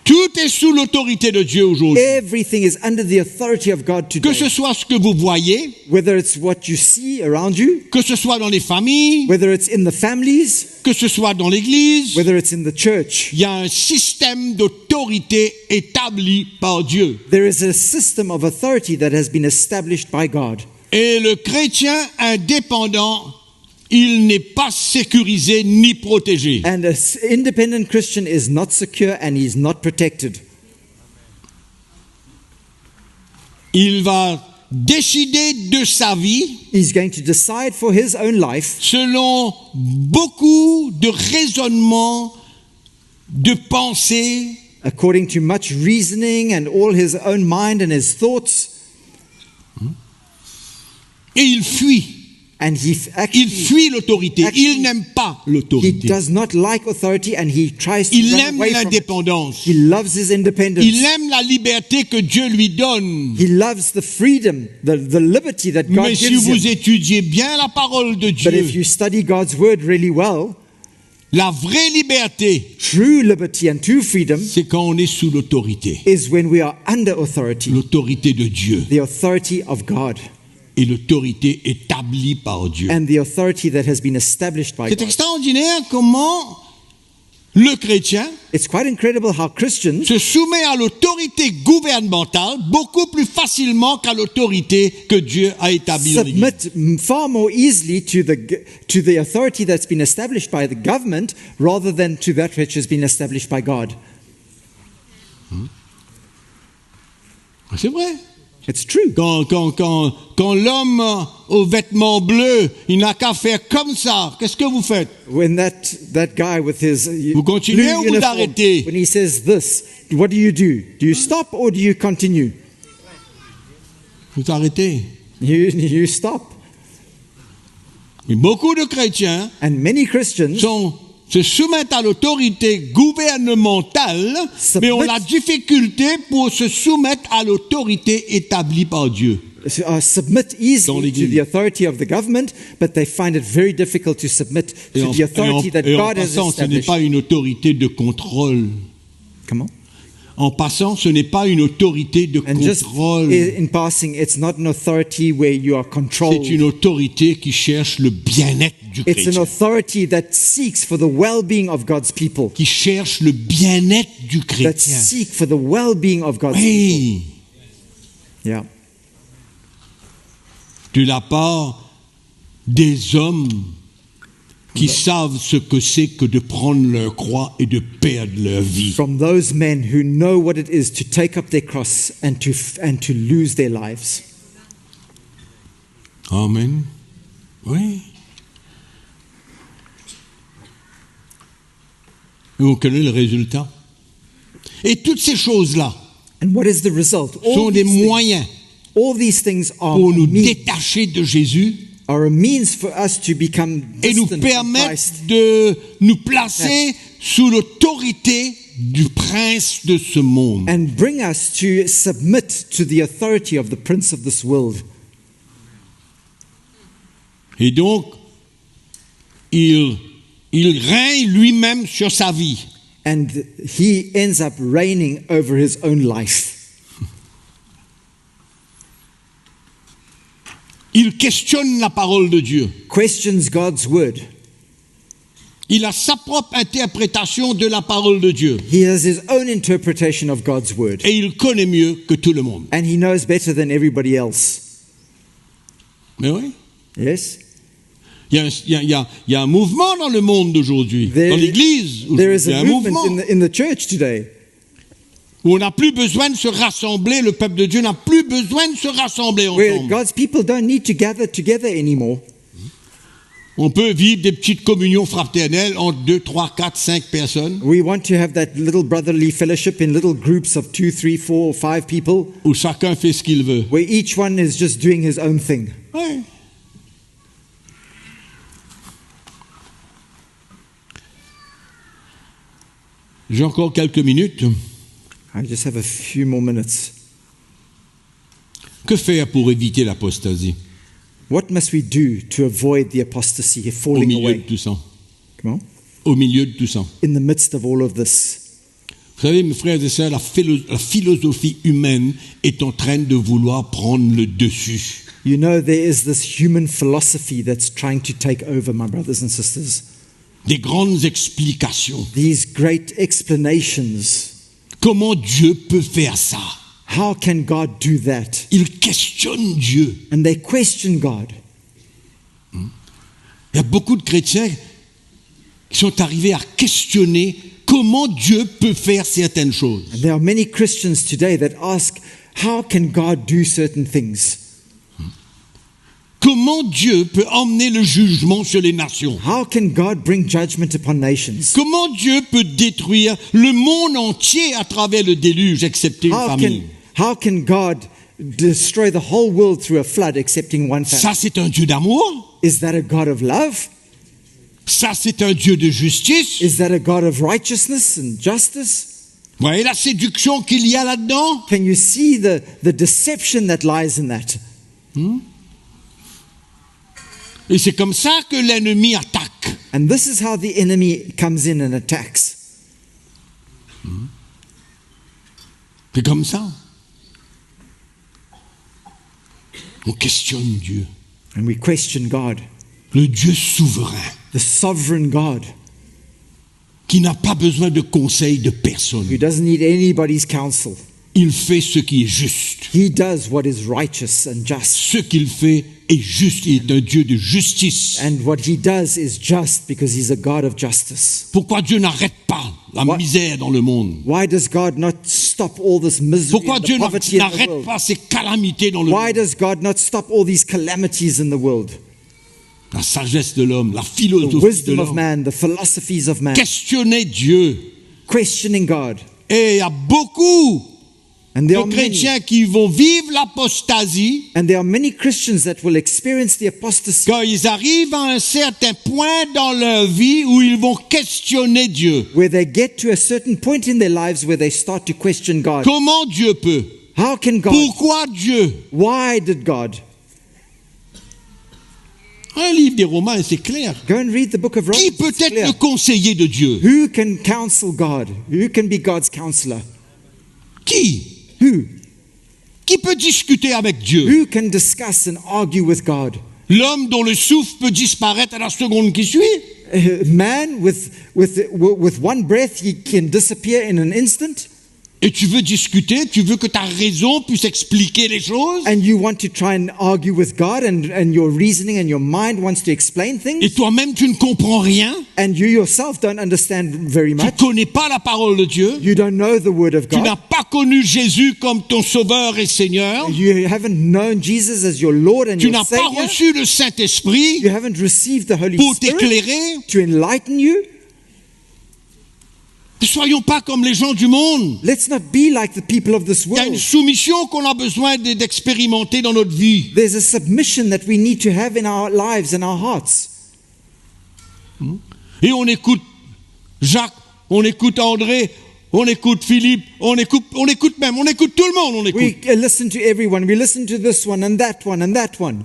Tout est sous l'autorité de Dieu aujourd'hui. Everything is under the authority of God Que today. ce soit ce que vous voyez, Whether it's what you see around you, que ce soit dans les familles, whether it's in the families, que ce soit dans l'église, whether it's in the church, il y a un système d'autorité établi par Dieu. there is a system of authority that has been established by God. Et le chrétien indépendant, il n'est pas sécurisé ni protégé. And an independent Christian is not secure and he's not protected. Il va décider de sa vie He's going to decide for his own life selon beaucoup de raisonnements, de pensées, according to much reasoning and all his own mind and his thoughts. et il fuit. And he Il actually fuit l'autorité. Actually, Il n'aime pas he l'autorité. does not like authority and he tries to Il run aime away from it. l'indépendance. He loves his independence. Il aime la liberté que Dieu lui donne. He loves the freedom, the liberty that God Mais si gives vous him. étudiez bien la parole de But if Dieu, you study God's word really well, la vraie liberté, true liberty and true freedom c'est quand on est sous l'autorité. is when we are under authority, L'autorité de Dieu the authority of God et l'autorité établie par Dieu. and the authority that has been established by C'est God. extraordinaire comment le chrétien It's quite incredible how Christians se soumet à l'autorité gouvernementale beaucoup plus facilement qu'à l'autorité que Dieu a établie dans l'Église. submit far more easily to the authority that's been established by the government rather than to that which has been established by God. C'est vrai. It's true. Quand l'homme aux vêtements bleus, il n'a qu'à faire comme ça, qu'est-ce que vous faites? When that guy with his Vous continuez blue ou vous uniform, arrêtez? when he says this, what do? Do you stop or do you continue? Vous arrêtez. You stop. Et beaucoup de chrétiens And many Christians se soumettent à l'autorité gouvernementale, mais ont la difficulté pour se soumettre à l'autorité établie par Dieu. Submit Dans easily to l'Église. the authority of the government, but they find it very difficult to submit Et to en, the authority that et en God has passant, ce n'est established. pas une autorité de contrôle. Come on. En passant, ce n'est pas une autorité de And just contrôle. in passing, it's not an authority where you are controlled. C'est une autorité qui cherche le bien-être du It's an chrétien. authority that seeks for the well-being of God's people. Qui cherche le bien-être du That chrétien. seek for the well-being of God's people. Oui, Yeah. de la part des hommes qui savent ce que c'est que de prendre leur croix et de perdre leur vie. From those men who know what it is to take up their cross and to lose their lives. Amen. Oui. Et on connaît le résultat. Et toutes ces choses-là And what is the result? sont des moyens All these things are pour nous a means, détacher de Jésus are a means for us to become et nous distant from permettre Christ de nous placer sous l'autorité du prince de ce monde. and bring us to submit to the authority of the prince of this world. Et donc, il règne lui-même sur sa vie. And he ends up reigning over his own life. Il questionne la parole de Dieu. Questions God's word. Il a sa propre interprétation de la parole de Dieu. He has his own interpretation of God's word. Et il connaît mieux que tout le monde. And he knows better than everybody else. Mais oui. Yes? Il y a un mouvement dans le monde d'aujourd'hui, There- dans l'Église. There is Il y a a un movement mouvement in the church today où on n'a plus besoin de se rassembler. Le peuple de Dieu n'a plus besoin de se rassembler where ensemble. God's people don't need to gather together anymore. On peut vivre des petites communions fraternelles entre 2, 3, 4, 5 personnes We want to have that little brotherly fellowship in little groups of 2, 3, 4, 5 people où chacun fait ce qu'il veut. where each one is just doing his own thing. Ouais. J'ai encore quelques minutes. I just have a few more minutes. Que faire pour éviter l'apostasie What must we do to avoid the apostasy, au falling milieu de away? tout ça? Come on. Au milieu de tout ça. In the midst of all of this. Vous savez, mes frères et sœurs, la philosophie humaine est en train de vouloir prendre le dessus. You know, there is this human philosophy that's trying to take over, my brothers and sisters. Des grandes explications. These great explanations. Comment Dieu peut faire ça? How can God do that? Ils questionnent Dieu. And they question God. Il y a beaucoup de chrétiens qui sont arrivés à questionner comment Dieu peut faire certaines choses. And there are many Christians today that ask, how can God do certain things? Comment Dieu peut emmener le jugement sur les nations? How can God bring judgment upon nations? Comment Dieu peut détruire le monde entier à travers le déluge, excepté une famille? How can God destroy the whole world through a flood, excepting one family? Ça, c'est un Dieu d'amour? Is that a God of love? Ça, c'est un Dieu de justice? Is that a God of righteousness and justice? Vous voyez la séduction qu'il y a là-dedans? Can you see the deception that lies in that? Et c'est comme ça que l'ennemi attaque. And this is how the enemy comes in and attacks. C'est comme ça. On questionne Dieu. And we question God, Le Dieu souverain, the sovereign God, qui n'a pas besoin de conseil de personne. who doesn't need anybody's counsel. Il fait ce qui est juste. He does what is righteous and just. Ce qu'il fait est juste. Il est un Dieu de justice. And what he does is just because he's a God of justice. Pourquoi Dieu n'arrête pas la misère dans le monde? Why does God not stop all this misery Pourquoi and the Dieu poverty in the n'arrête world? pas ces calamités dans le Why monde? does God not stop all these calamities in the world? La sagesse de l'homme, la The philosophie de wisdom of l'homme. man, the philosophies of man, Questionner Dieu. questioning God. Et il y a beaucoup And there de are many, chrétiens qui vont vivre l'apostasie and there are many Christians that will experience the apostasy quand ils arrivent à un certain point dans leur vie où ils vont questionner Dieu. where they get to a certain point in their lives where they start to question God. Comment Dieu peut? How can God? Pourquoi Dieu? Why did God? Un livre des Romains, c'est clair. Go and read the book of Romans. Qui peut It's être clear. le conseiller de Dieu? Who can counsel God? Who can be God's counselor? Qui? Who? Qui peut discuter avec Dieu? Who can discuss and argue with God? L'homme dont le souffle peut disparaître à la seconde qui suit? A man with one breath, he can disappear in an instant. Et tu veux discuter, tu veux que ta raison puisse expliquer les choses? And you want to try and argue with God, and your reasoning and your mind wants to explain Et things. toi-même, tu ne comprends rien? And you yourself don't understand very Tu ne much. connais pas la parole de Dieu? You don't know the word of Tu n'as God. pas connu Jésus comme ton sauveur et Seigneur? You haven't known Jesus as your Lord and Tu your n'as pas Savior. reçu le Saint-Esprit You haven't received the Holy pour Spirit t'éclairer? to enlighten you. Ne soyons pas comme les gens du monde. Let's not be like the people of this Il y a une world. soumission qu'on a besoin d'expérimenter dans notre vie. There's a submission that we need to have in our lives and our hearts. Et on écoute Jacques, on écoute André, on écoute Philippe, on écoute tout le monde, on écoute. We listen to everyone. We listen to this one and that one and that one.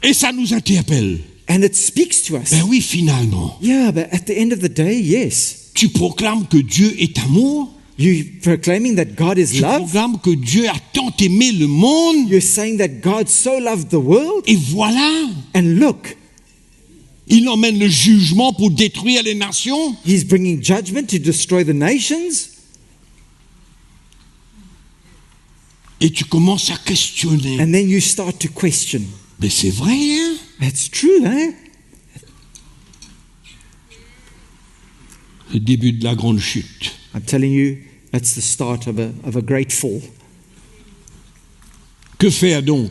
Et ça nous interpelle. And it speaks to us. Ben oui, finalement. Yeah, but at the end of the day, yes. Tu proclames que Dieu est amour. You're proclaiming that God is Tu love. proclames que Dieu a tant aimé le monde. You're saying that God so loved the world. Et voilà, And look, il emmène le jugement pour détruire les nations. He's bringing judgment to destroy the nations. Et tu commences à questionner. And then you start to question. Mais c'est vrai, hein? That's true, eh? Le début de la grande chute. I'm telling you, that's the start of a great fall. Que faire donc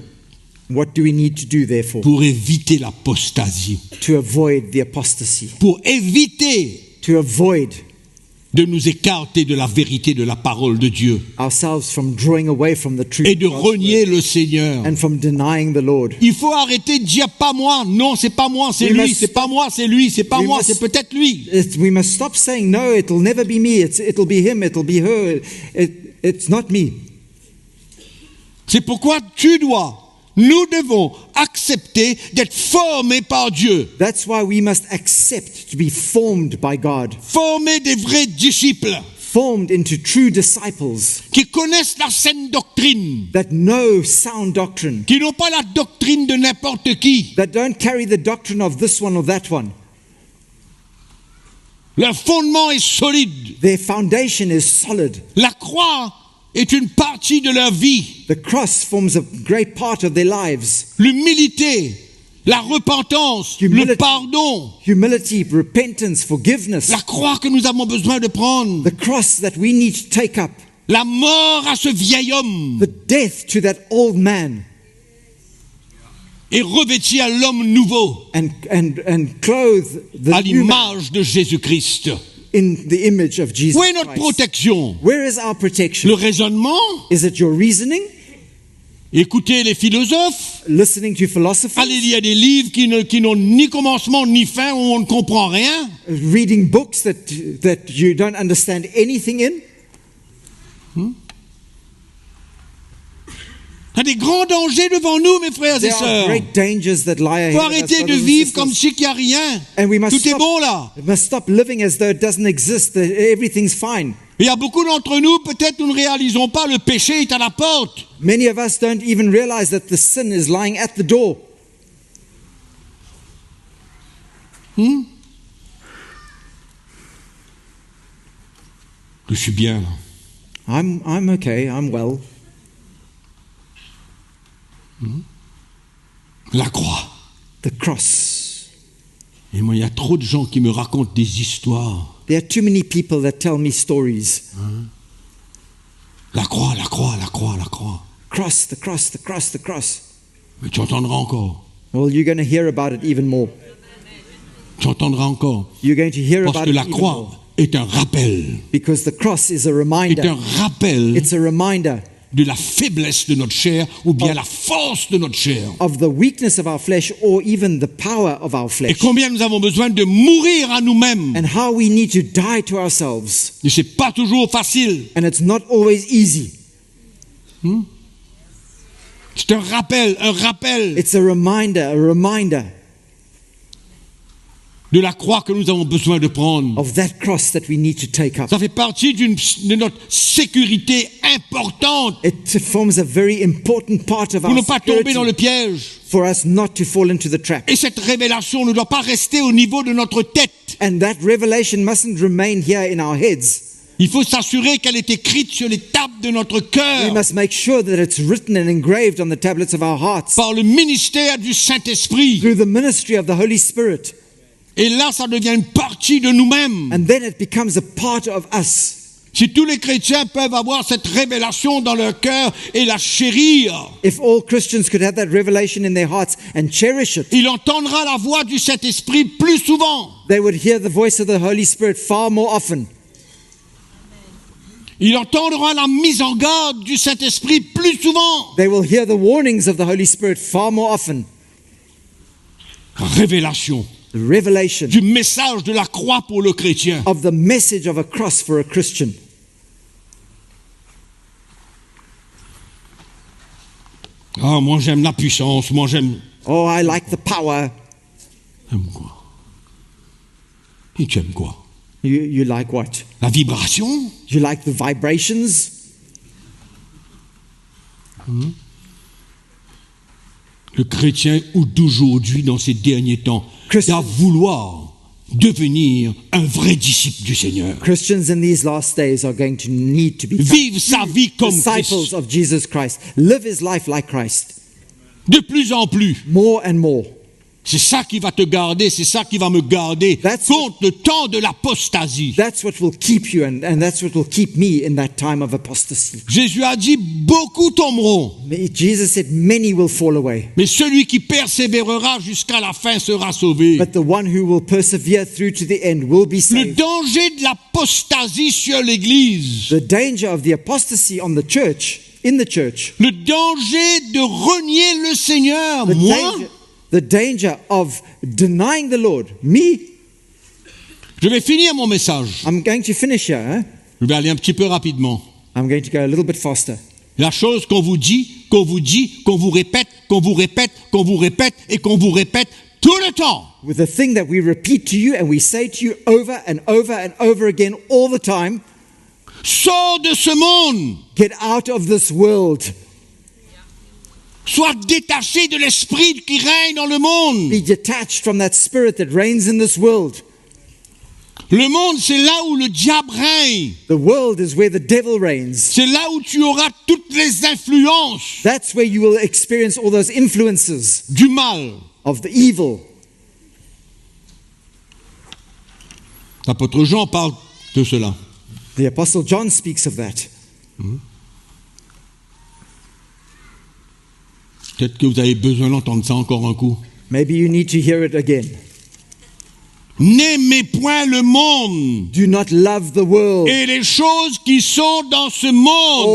What do we need to do, therefore, pour éviter l'apostasie? to avoid the apostasy? Pour éviter To avoid de nous écarter de la vérité de la parole de Dieu ourselves from drawing away from the truth et de of God's word renier le Seigneur. and from denying the Lord. Il faut arrêter de dire pas moi, non, c'est pas moi, c'est We lui, must- c'est pas moi, c'est lui, c'est pas we moi, must- c'est peut-être lui. We must stop saying, no, it'll never be me, it'll be him, it'll be her, it's not me. C'est pourquoi nous devons accepter d'être formés par Dieu, That's why we must accept to be formed by God, former des vrais disciples formed into true disciples qui connaissent la saine doctrine, that know sound doctrine, qui n'ont pas la doctrine de n'importe qui. that don't carry the doctrine of this one or that one. Leur fondement est solide. Their foundation is solid. La croix est une partie de leur vie. The cross forms a great part of their lives. L'humilité, la repentance, Humility. le pardon, Humility, repentance, forgiveness. la croix que nous avons besoin de prendre, The cross that we need to take up. la mort à ce vieil homme The death to that old man. et revêtir l'homme nouveau And clothe the à new man l'image de Jésus-Christ. in the image of Jesus Où est notre Christ. protection? Where is our Le protection? raisonnement? Is it your reasoning? Écoutez les philosophes? Listening to philosophers? Allez lire des livres qui n'ont ni commencement ni fin, où on ne comprend rien? Reading books that you don't understand anything in? Il y a des grands dangers devant nous, mes frères et There are sœurs. great dangers that lie Il faut ahead of us, arrêter de brothers and vivre sisters. comme si il n'y a rien. And we must Tout est stop, bon là. we must stop living as though it doesn't exist, that everything's fine. Il y a beaucoup d'entre nous, peut-être nous ne réalisons pas, le péché est à la porte. Many of us don't even realize that the sin is lying at the door. Je suis bien là. I'm okay, I'm well. La croix. The cross. Et moi, il y a trop de gens qui me racontent des histoires. There are too many people that tell me stories. La croix, la croix, la croix, la croix. Cross, the cross, the cross, the cross. Mais tu entendras encore. Well, you're going to hear about it even more. Tu entendras encore. You're going to hear Parce about que it la even croix more. est un rappel. Because the cross is a Est un reminder. rappel It's a reminder de la faiblesse de notre chair ou bien la force de notre chair. of the weakness of our flesh or even the power of our Et flesh. combien nous avons besoin de mourir à nous-mêmes. And how we need to die to ourselves. Et c'est pas toujours facile. And it's not always easy. C'est un rappel It's a reminder de la croix que nous avons besoin de prendre. of that cross that we need to take up. Ça fait partie de notre sécurité importante It forms a very important part of pour our ne pas tomber dans le security piège. for us not to fall into the trap. Et cette révélation ne doit pas rester au niveau de notre tête. And that revelation mustn't remain here in our heads. Il faut s'assurer qu'elle est écrite sur les tables de notre We cœur must make sure that it's written and engraved on the tablets of our hearts par le ministère du Saint-Esprit. through the ministry of the Holy Spirit. Et là, ça devient une partie de nous-mêmes. And then it becomes a part of us. Si tous les chrétiens peuvent avoir cette révélation dans leur cœur et la chérir, If all Christians could have that revelation in their hearts and cherish it, il entendra la voix du Saint-Esprit plus souvent. they would hear the voice of the Holy Spirit far more often. Il entendra la mise en garde du Saint-Esprit plus souvent. They will hear the warnings of the Holy Spirit far more often. Révélation The revelation du message de la croix pour le chrétien. of the message of a cross for a Christian. Ah, moi j'aime la puissance, moi j'aime... Oh, I like the power. J'aime quoi? Et tu aimes quoi? You like what? La vibration? You like the vibrations? Le chrétien ou d'aujourd'hui, dans ces derniers temps, Christian- doit vouloir devenir un vrai disciple du Seigneur. Christians in these last days are going to need to become Vivre sa vie comme disciples Christ. of Jesus Christ. Live his life like Christ. De plus en plus. More and more. C'est ça qui va te garder, c'est ça qui va me garder That's contre le temps de l'apostasie. That's what will keep you, and that's what will keep me in that time of apostasy. Jésus a dit, beaucoup tomberont, Jesus said, many will fall away, mais celui qui persévérera jusqu'à la fin sera sauvé. but the one who will persevere through to the end will be Le saved. danger de l'apostasie sur l'Église, The danger of the apostasy on the church, in the church, le danger de renier le Seigneur, the danger of denying the Lord. Me, Je vais finir mon message. I'm going to finish here. Huh? Je vais aller un petit peu rapidement. I'm going to go a little bit faster. La chose qu'on vous dit, qu'on vous dit, qu'on vous répète, qu'on vous répète, qu'on vous répète et qu'on vous répète tout le temps. With the thing that we repeat to you and we say to you over and over and over again all the time, Sors de ce monde. get out of this world. Sois détaché de l'esprit qui règne dans le monde. Be detached from that spirit that reigns in this world. Le monde, c'est là où le diable règne. The world is where the devil reigns. C'est là où tu auras toutes les influences That's where you will experience all those influences du mal. of the evil. L'apôtre Jean parle de cela. The Apostle John speaks of that. Peut-être que vous avez besoin d'entendre ça encore un coup. Maybe you need to hear it again. N'aimez point le monde Do not love the world et les choses qui sont dans ce or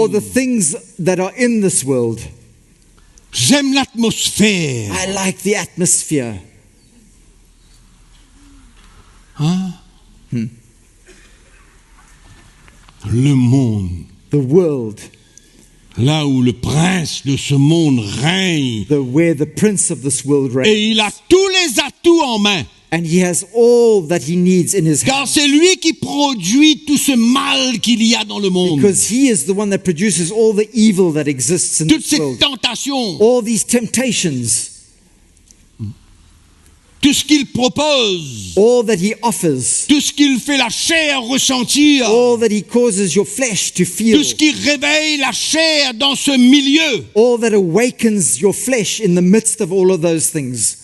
monde. the things that are in this world. J'aime l'atmosphère. I like the atmosphere. Hein? Le monde, The world, là où le prince de ce monde règne, where the prince of this world reigns. et il a tous les atouts en main. And he has all that he needs in his Car hand. c'est lui qui produit tout ce mal qu'il y a dans le monde. Because he is the one that produces all the evil that exists in Toutes this ces world. tentations, All these temptations, tout ce qu'il propose, all that he offers, tout ce qu'il fait la chair ressentir, all that he causes your flesh to feel, tout ce qui réveille la chair dans ce milieu. all that awakens your flesh in the midst of all of those things.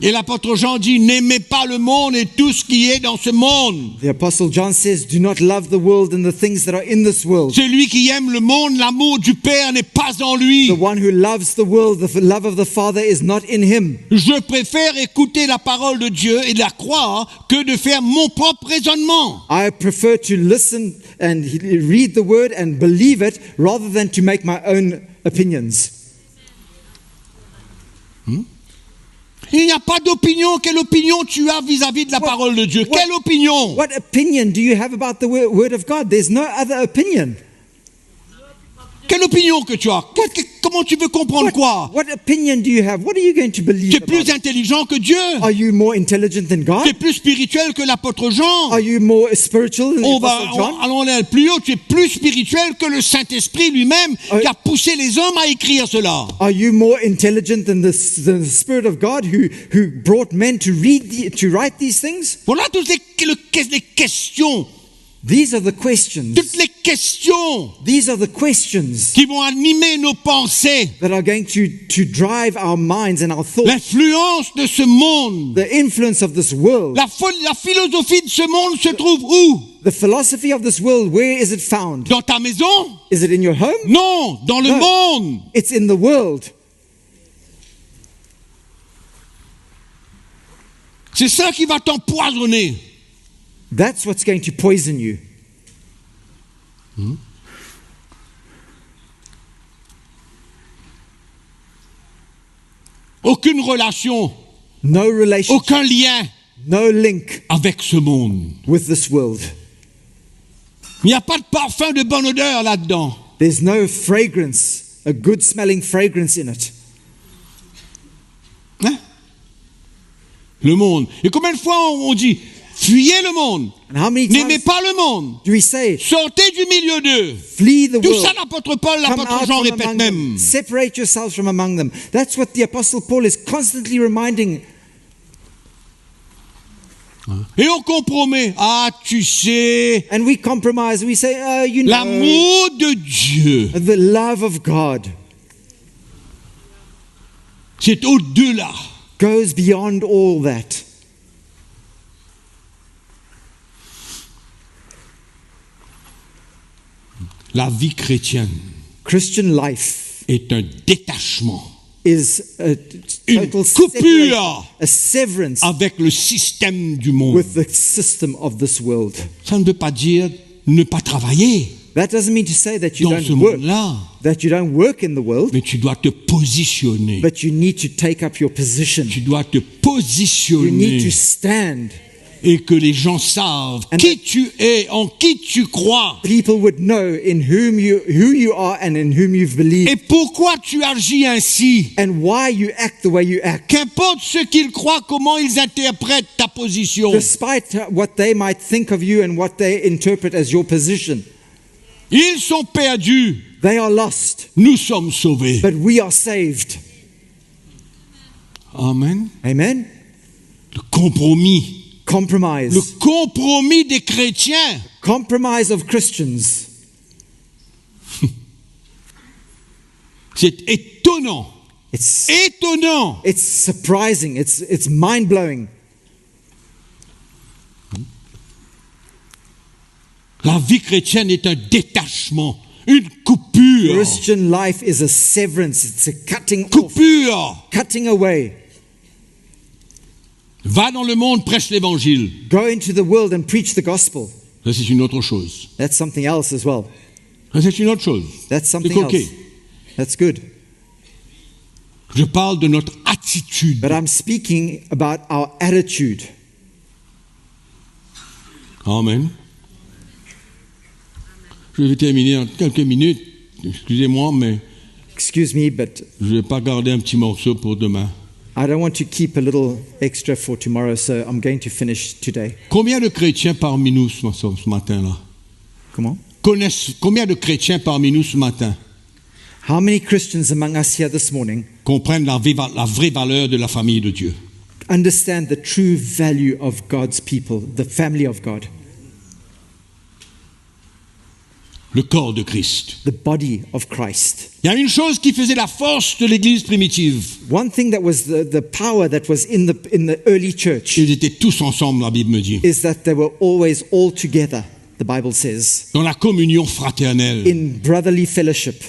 Et l'apôtre Jean dit, n'aimez pas le monde et tout ce qui est dans ce monde. The Apostle John says, do not love the world and the things that are in this world. Celui qui aime le monde, l'amour du Père n'est pas en lui. The one who loves the world, the love of the Father is not in him. Je préfère écouter la parole de Dieu et la croire que de faire mon propre raisonnement. I prefer to listen and read the word and believe it rather than to make my own opinions. Il n'y a pas d'opinion. Quelle opinion tu as vis-à-vis de la parole de Dieu? Quelle opinion? What opinion do you have about the word of God? There's no other opinion. Quelle opinion que tu as? Comment tu veux comprendre quoi? What opinion do you have? What are you going to believe Tu es about? plus intelligent que Dieu. Are you more intelligent than God? Tu es plus spirituel que l'apôtre Jean. Are you more spiritual than the Apostle John? Allons aller plus haut. Tu es plus spirituel que le Saint-Esprit lui-même qui a poussé les hommes à écrire cela. Are you more intelligent than the Spirit of God who brought men to write these things? Voilà toutes les questions. These are the questions. Toutes les questions These are the questions qui vont animer nos pensées. that are going to drive our minds and our thoughts. L'influence de ce monde. The influence of this world. La philosophie de ce monde se trouve où? The philosophy of this world, where is it found? Dans ta maison? Is it in your home? Non, dans le No. monde. It's in the world. C'est ça qui va t'empoisonner. That's what's going to poison you. Aucune relation, No relationship, aucun lien no link avec ce monde. with this world. Il n'y a pas de parfum de bonne odeur là-dedans. There's no fragrance, a good smelling fragrance in it. Hein? Le monde. Et combien de fois on dit, fuyez le monde, And how many n'aimez times pas le monde, do we say, sortez du milieu d'eux. flee the Tout world, ça, l'apôtre Paul, come l'apôtre out Jean from répète among them, même. separate yourselves from among them. That's what the Apostle Paul is constantly reminding. Et on compromet. Ah, tu sais, And we compromise, we say, you know, l'amour de Dieu. the love of God. C'est au-delà. goes beyond all that. La vie chrétienne Christian life est un détachement, is a une total coupure a severance avec le système du monde. with the system of this world. Ça ne veut pas dire ne pas travailler That doesn't mean to say that you dans ce don't work, monde-là, in the world, mais tu dois te positionner. but you need to take up your position. Tu dois te You need positionner to stand. et que les gens savent And qui tu es, en qui tu crois People would know in who you are and in whom you've believed et pourquoi tu agis ainsi. and why you act the way you act. Qu'importe ce qu'ils croient, comment ils interprètent ta position. Despite what they might think of you and what they interpret as your position. Ils sont perdus, They are lost, nous sommes sauvés. but we are saved. Amen. Amen? Le compromis. Compromise. Le compromis des chrétiens. Compromise of Christians. C'est étonnant. It's Étonnant. surprising. It's mind-blowing. La vie chrétienne est un détachement, une coupure. Christian life is a severance. It's a cutting off, Coupure. cutting away. Va dans le monde, prêche l'évangile. Go into the world and preach the gospel. Ça, c'est une autre chose. That's something else as well. Ça, c'est une autre chose. That's something C'est OK. else. That's good. Je parle de notre attitude. But I'm speaking about our attitude. Amen. Je vais terminer en quelques minutes. Excusez-moi, mais Excuse me, but je ne vais pas garder un petit morceau pour demain. I don't want to keep a little extra for tomorrow, so I'm going to finish today. Combien de chrétiens parmi nous ce matin-là Comment? connaissent, combien de chrétiens parmi nous ce matin How many Christians among us here this morning comprennent la vraie valeur de la famille de Dieu? understand the true value of God's people, the family of God, Le corps de Christ. the body of Christ? Il y a une chose qui faisait la force de l'Église primitive. One thing that was the power that was in the early church Ils étaient tous ensemble, la Bible me dit, is that they were always all together, the Bible says, dans la communion fraternelle. in brotherly fellowship.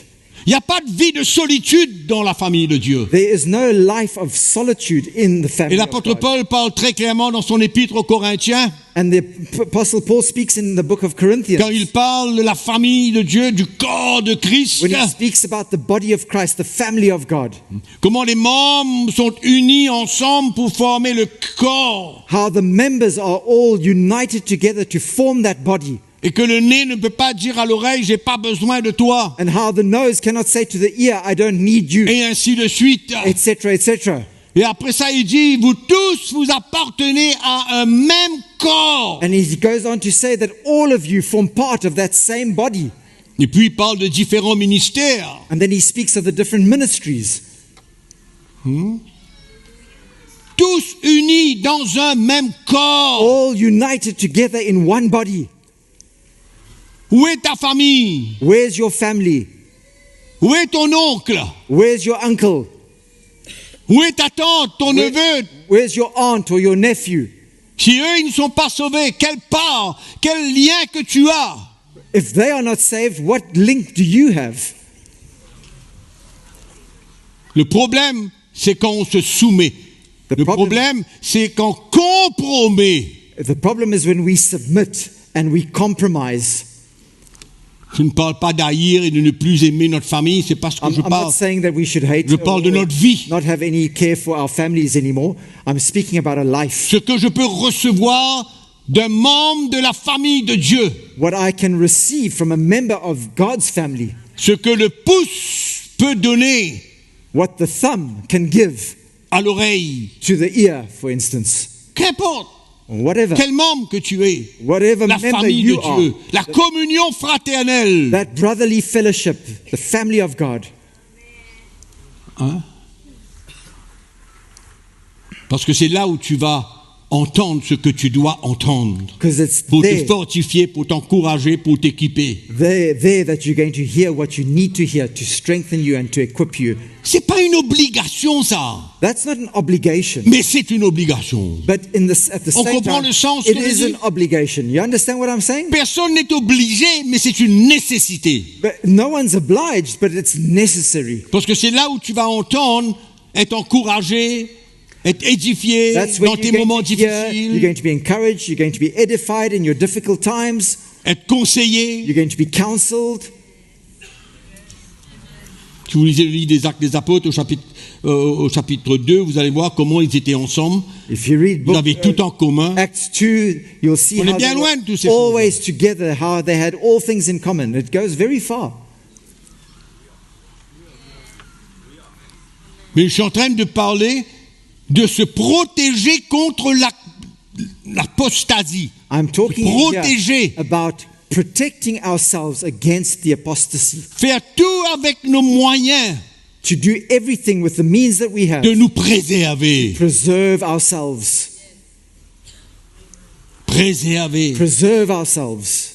Il n'y a pas de vie de solitude dans la famille de Dieu. There is no life of solitude in the Et family of l'apôtre God. Paul parle très clairement dans son épître aux Corinthiens, And the Apostle Paul speaks in the book of Corinthians, quand il parle de la famille de Dieu, du corps de Christ, when he speaks about the body of Christ, the family of God, comment les membres sont unis ensemble pour former le corps, how the members are all united together to form that body, et que le nez ne peut pas dire à l'oreille, j'ai pas besoin de toi, and how the nose cannot say to the ear, I don't need you, et ainsi de suite. etc., etc. Et après ça, il dit, vous tous, vous appartenez à un même corps. And he goes on to say that all of you form part of that same body. Et puis il parle de différents ministères. And then he speaks of the different ministries. Tous unis dans un même corps. All united together in one body. Où est ta famille? Where's your family? Où est ton oncle? Where's your uncle? Où est ta tante, ton neveu? Where's your aunt or your nephew? Si eux, ils ne sont pas sauvés, quelle part, quel lien que tu as? If they are not saved, what link do you have? Le problème, c'est quand on se soumet. The Le problem- problème, c'est quand on compromet. The problem is when we submit and we compromise. Je ne parle pas d'haïr et de ne plus aimer notre famille, c'est pas ce que je I'm parle. not saying that we should hate Je parle de or notre vie. not have any care for our families anymore. I'm speaking about a life. Ce que je peux recevoir d'un membre de la famille de Dieu. What I can receive from a member of God's family. Ce que le pouce peut donner What the thumb can give à l'oreille. to the ear, for instance. Qu'importe Whatever. quel membre que tu es. Whatever La member famille de you are. Dieu. La communion fraternelle. That brotherly fellowship, the family of God. Hein? Parce que c'est là où tu vas entendre ce que tu dois entendre, because it's pour te there, fortifier, pour t'encourager, pour t'équiper. there that you're going to hear what you need to hear to strengthen you and to equip you. C'est pas une obligation, ça, That's not an obligation. mais c'est une obligation. But at the On same comprend time, le sens it que je is dis? an obligation. You understand what I'm saying? Personne n'est obligé, mais c'est une nécessité. But no one's obliged, but it's necessary. Parce que c'est là où tu vas entendre, être encouragé, être édifié That's when dans tes you're moments going to hear, you're difficiles, going to be encouraged, you're going to be edified in your difficult times, être conseillé. you're going to be counseled. Si vous lisez le livre des Actes des Apôtres au chapitre 2, vous allez voir comment ils étaient ensemble. If you read Ils avaient tout en commun. Acts 2, you'll see On est how bien they loin de tous ces were always together, how they had all things in common. It goes very far. Mais je suis en train de parler de se protéger contre l'apostasie. I'm talking Protéger. here about protecting ourselves against the apostasy. Faire tout avec nos moyens To do everything with the means that we have. de nous préserver. Preserve ourselves. Préserver. Preserve ourselves.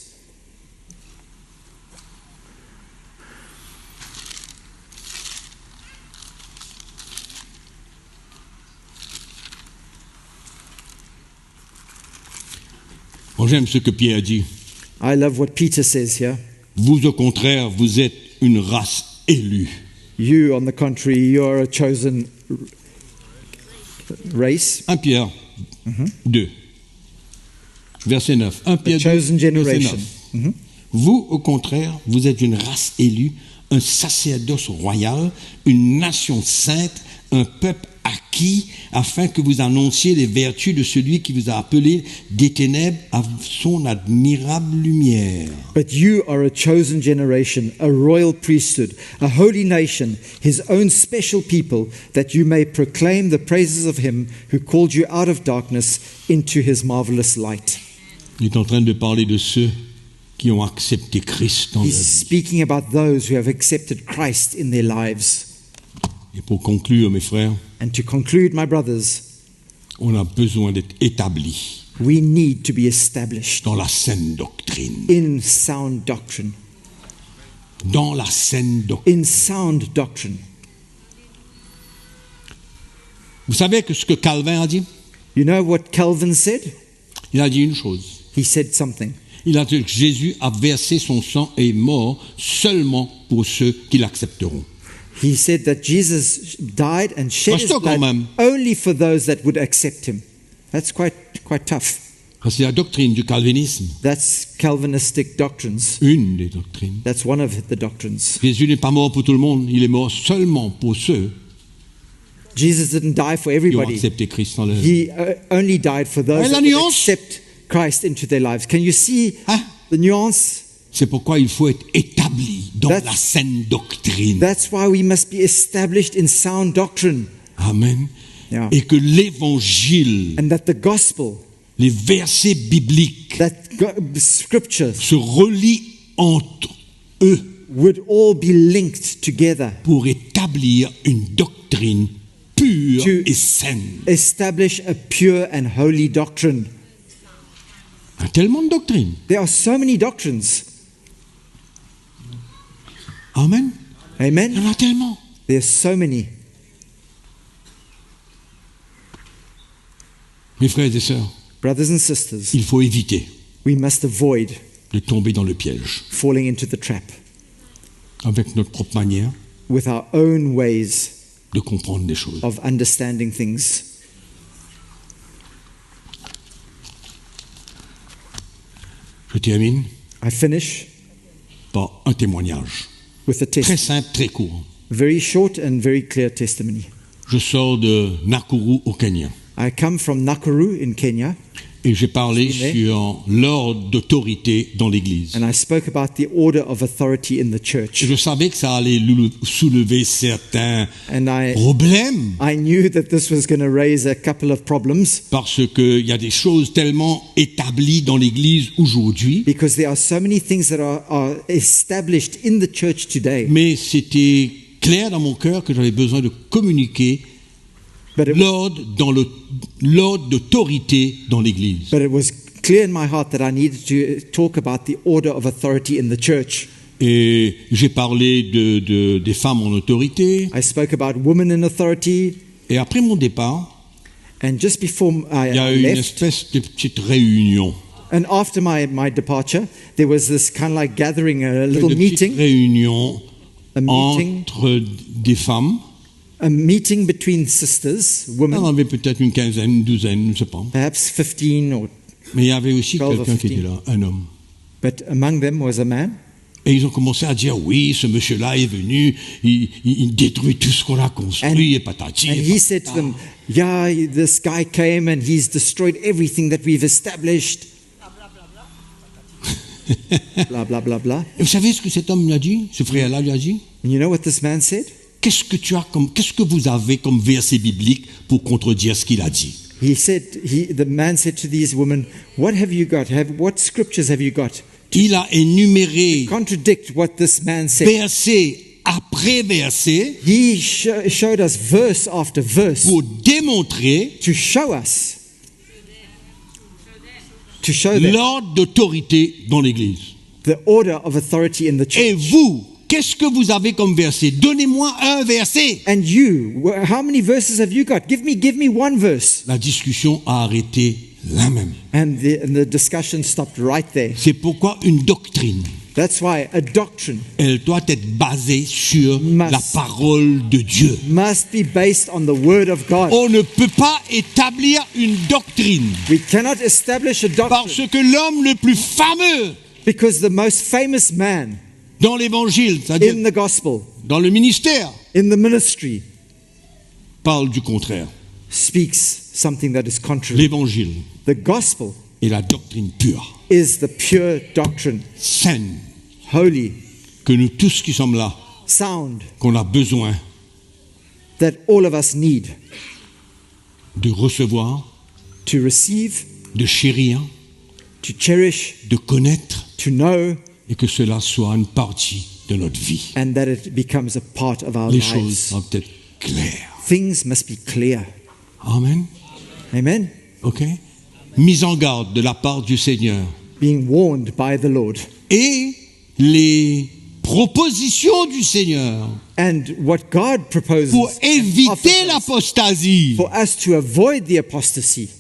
Moi, j'aime ce que Pierre dit. I love what Peter says here. Vous, au contraire, vous êtes une race élue. You, on the contrary, you are a chosen race, 1 Pierre 2, verset 9. 1 a Pierre 2, chosen verset generation. 9. Vous, au contraire, vous êtes une race élue, un sacerdoce royal, une nation sainte, un peuple acquis, afin que vous annonciez les vertus de celui qui vous a appelé des ténèbres à son admirable lumière. But you are a chosen generation, a royal priesthood, a holy nation, his own special people, that you may proclaim the praises of him who called you out of darkness into his marvelous light. Il est en train de parler de ceux qui ont accepté Christ dans leur He's vie. speaking about those who have accepted Christ in their lives. Et pour conclure, mes frères, And to conclude, my brothers, on a besoin d'être établis we need to be established dans la saine doctrine. in sound doctrine. Dans la saine doctrine. In sound doctrine. Vous savez que ce que Calvin a dit? You know what Calvin said? Il a dit une chose. He said something. Il a dit que Jésus a versé son sang et est mort seulement pour ceux qui l'accepteront. He said that Jesus died and shed his Costaud quand blood même. only for those that would accept him. That's quite tough. C'est la doctrine du calvinisme, That's Calvinistic doctrines. une des doctrines. That's one of the doctrines. Jésus n'est pas mort pour tout le monde, il est mort seulement pour ceux Jesus didn't die for qui ont everybody. accepté Christ dans leur vie. He only died for those Ouais, la that would nuance. accept Christ into their lives. Can you see Hein? the nuance? C'est pourquoi il faut être établi dans That's- la saine doctrine. That's why we must be established in sound doctrine. Amen. Yeah. Et que l'évangile, And that the gospel, les versets bibliques scriptures se relient entre eux would all be linked together. pour établir une doctrine pure To- et saine. Establish a pure and holy doctrine. Il y a tellement de doctrines. There are so many doctrines. Amen. Il y Amen. en a tellement. There's so many. Mes frères et sœurs, Brothers and sisters, il faut éviter we must avoid de tomber dans le piège falling into the trap avec notre propre manière with our own ways de comprendre les choses. of understanding things. Je termine I finish par un témoignage with a très test, simple, très court. very short and very clear testimony. Je sors de Nakuru au Kenya I come from Nakuru in Kenya, et j'ai parlé Amen. sur l'ordre d'autorité dans l'Église. and I spoke about the order of authority in the Et church. je savais que ça allait soulever certains And problèmes I knew that this was going to raise a couple of problems parce qu'il y a des choses tellement établies dans l'Église aujourd'hui, because there are so many things that are established in the church today. mais c'était clair dans mon cœur que j'avais besoin de communiquer But it- l'ordre d'autorité dans l'Église. But it was clear in my heart that I needed to talk about the order of authority in the church. Et j'ai parlé des femmes en autorité. I spoke about women in authority, Et après mon départ, and just before il y a I eu une left, espèce de petite réunion. and after my departure, there was this kind of like gathering, a little Une petite meeting, réunion a meeting, entre des femmes. a meeting between sisters, Il y women, en avait peut-être une quinzaine, une douzaine, je ne sais pas. perhaps 15, or Mais il y avait aussi 12 or quelqu'un qui 15. était là, un homme. but among them was a man. Et ils ont commencé à dire, oui, ce monsieur-là est venu, il détruit tout ce qu'on a construit, et patati. And he said to them, yeah, this guy came and he's destroyed everything that we've established. Blah, blah, blah, blah. Et vous savez ce que cet homme lui a dit, ce frère-là lui a dit? And you know what this man said? Qu'est-ce que vous avez comme verset biblique pour contredire ce qu'il a dit? The man said to these women, what have you got? What scriptures have you got? Il a énuméré Contradict what this man said. verset après verset He showed us verse after verse pour démontrer to show us, to show them l'ordre d'autorité dans l'Église. the order of authority in the Et church. vous, qu'est-ce que vous avez comme verset? Donnez-moi un verset. And you, how many verses have you got? Give me one verse. La discussion a arrêté là même. And the discussion stopped right there. C'est pourquoi une doctrine, That's why a doctrine elle doit être basée sur Must. la parole de Dieu. must be based on the word of God. On ne peut pas établir une doctrine We cannot establish a doctrine parce que l'homme le plus fameux because the most famous man dans l'évangile, c'est-à-dire in the gospel, dans le ministère, in the ministry, parle du contraire. speaks something that is contrary. L'évangile The gospel est la doctrine pure, is the pure doctrine, saine, holy, que nous tous qui sommes là, sound, qu'on a besoin that all of us need de recevoir, to receive, de chérir, to cherish, de connaître, to know, et que cela soit une partie de notre vie. and that it becomes a part of our Les choses lives. doivent être claires. Things must be clear. Amen. Amen. OK? Mise en garde de la part du Seigneur. Being warned by the Lord. Et les propositions du Seigneur And what God proposes pour and éviter offers us l'apostasie, for us to avoid the apostasy,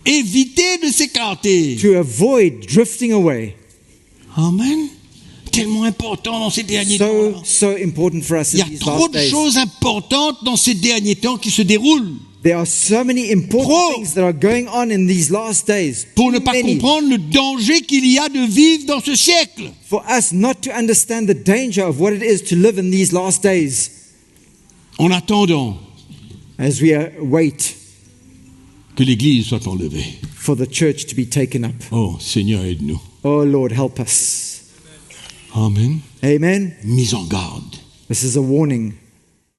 éviter de s'écarter. to avoid drifting away. Amen. Tellement important dans ces derniers temps. So important for us Il y in a these trop last de days. choses importantes dans ces derniers temps qui se déroulent. There are so many important Trop. things that are going on in these last days. Pour ne Too pas many. comprendre le danger qu'il y a de vivre dans ce siècle. For us not to understand the danger of what it is to live in these last days. En attendant As we wait que l'Église soit enlevée. for the church to be taken up. Oh, Seigneur, aide-nous. Oh Lord, help us. Amen. Amen. Mise en garde. This is a warning.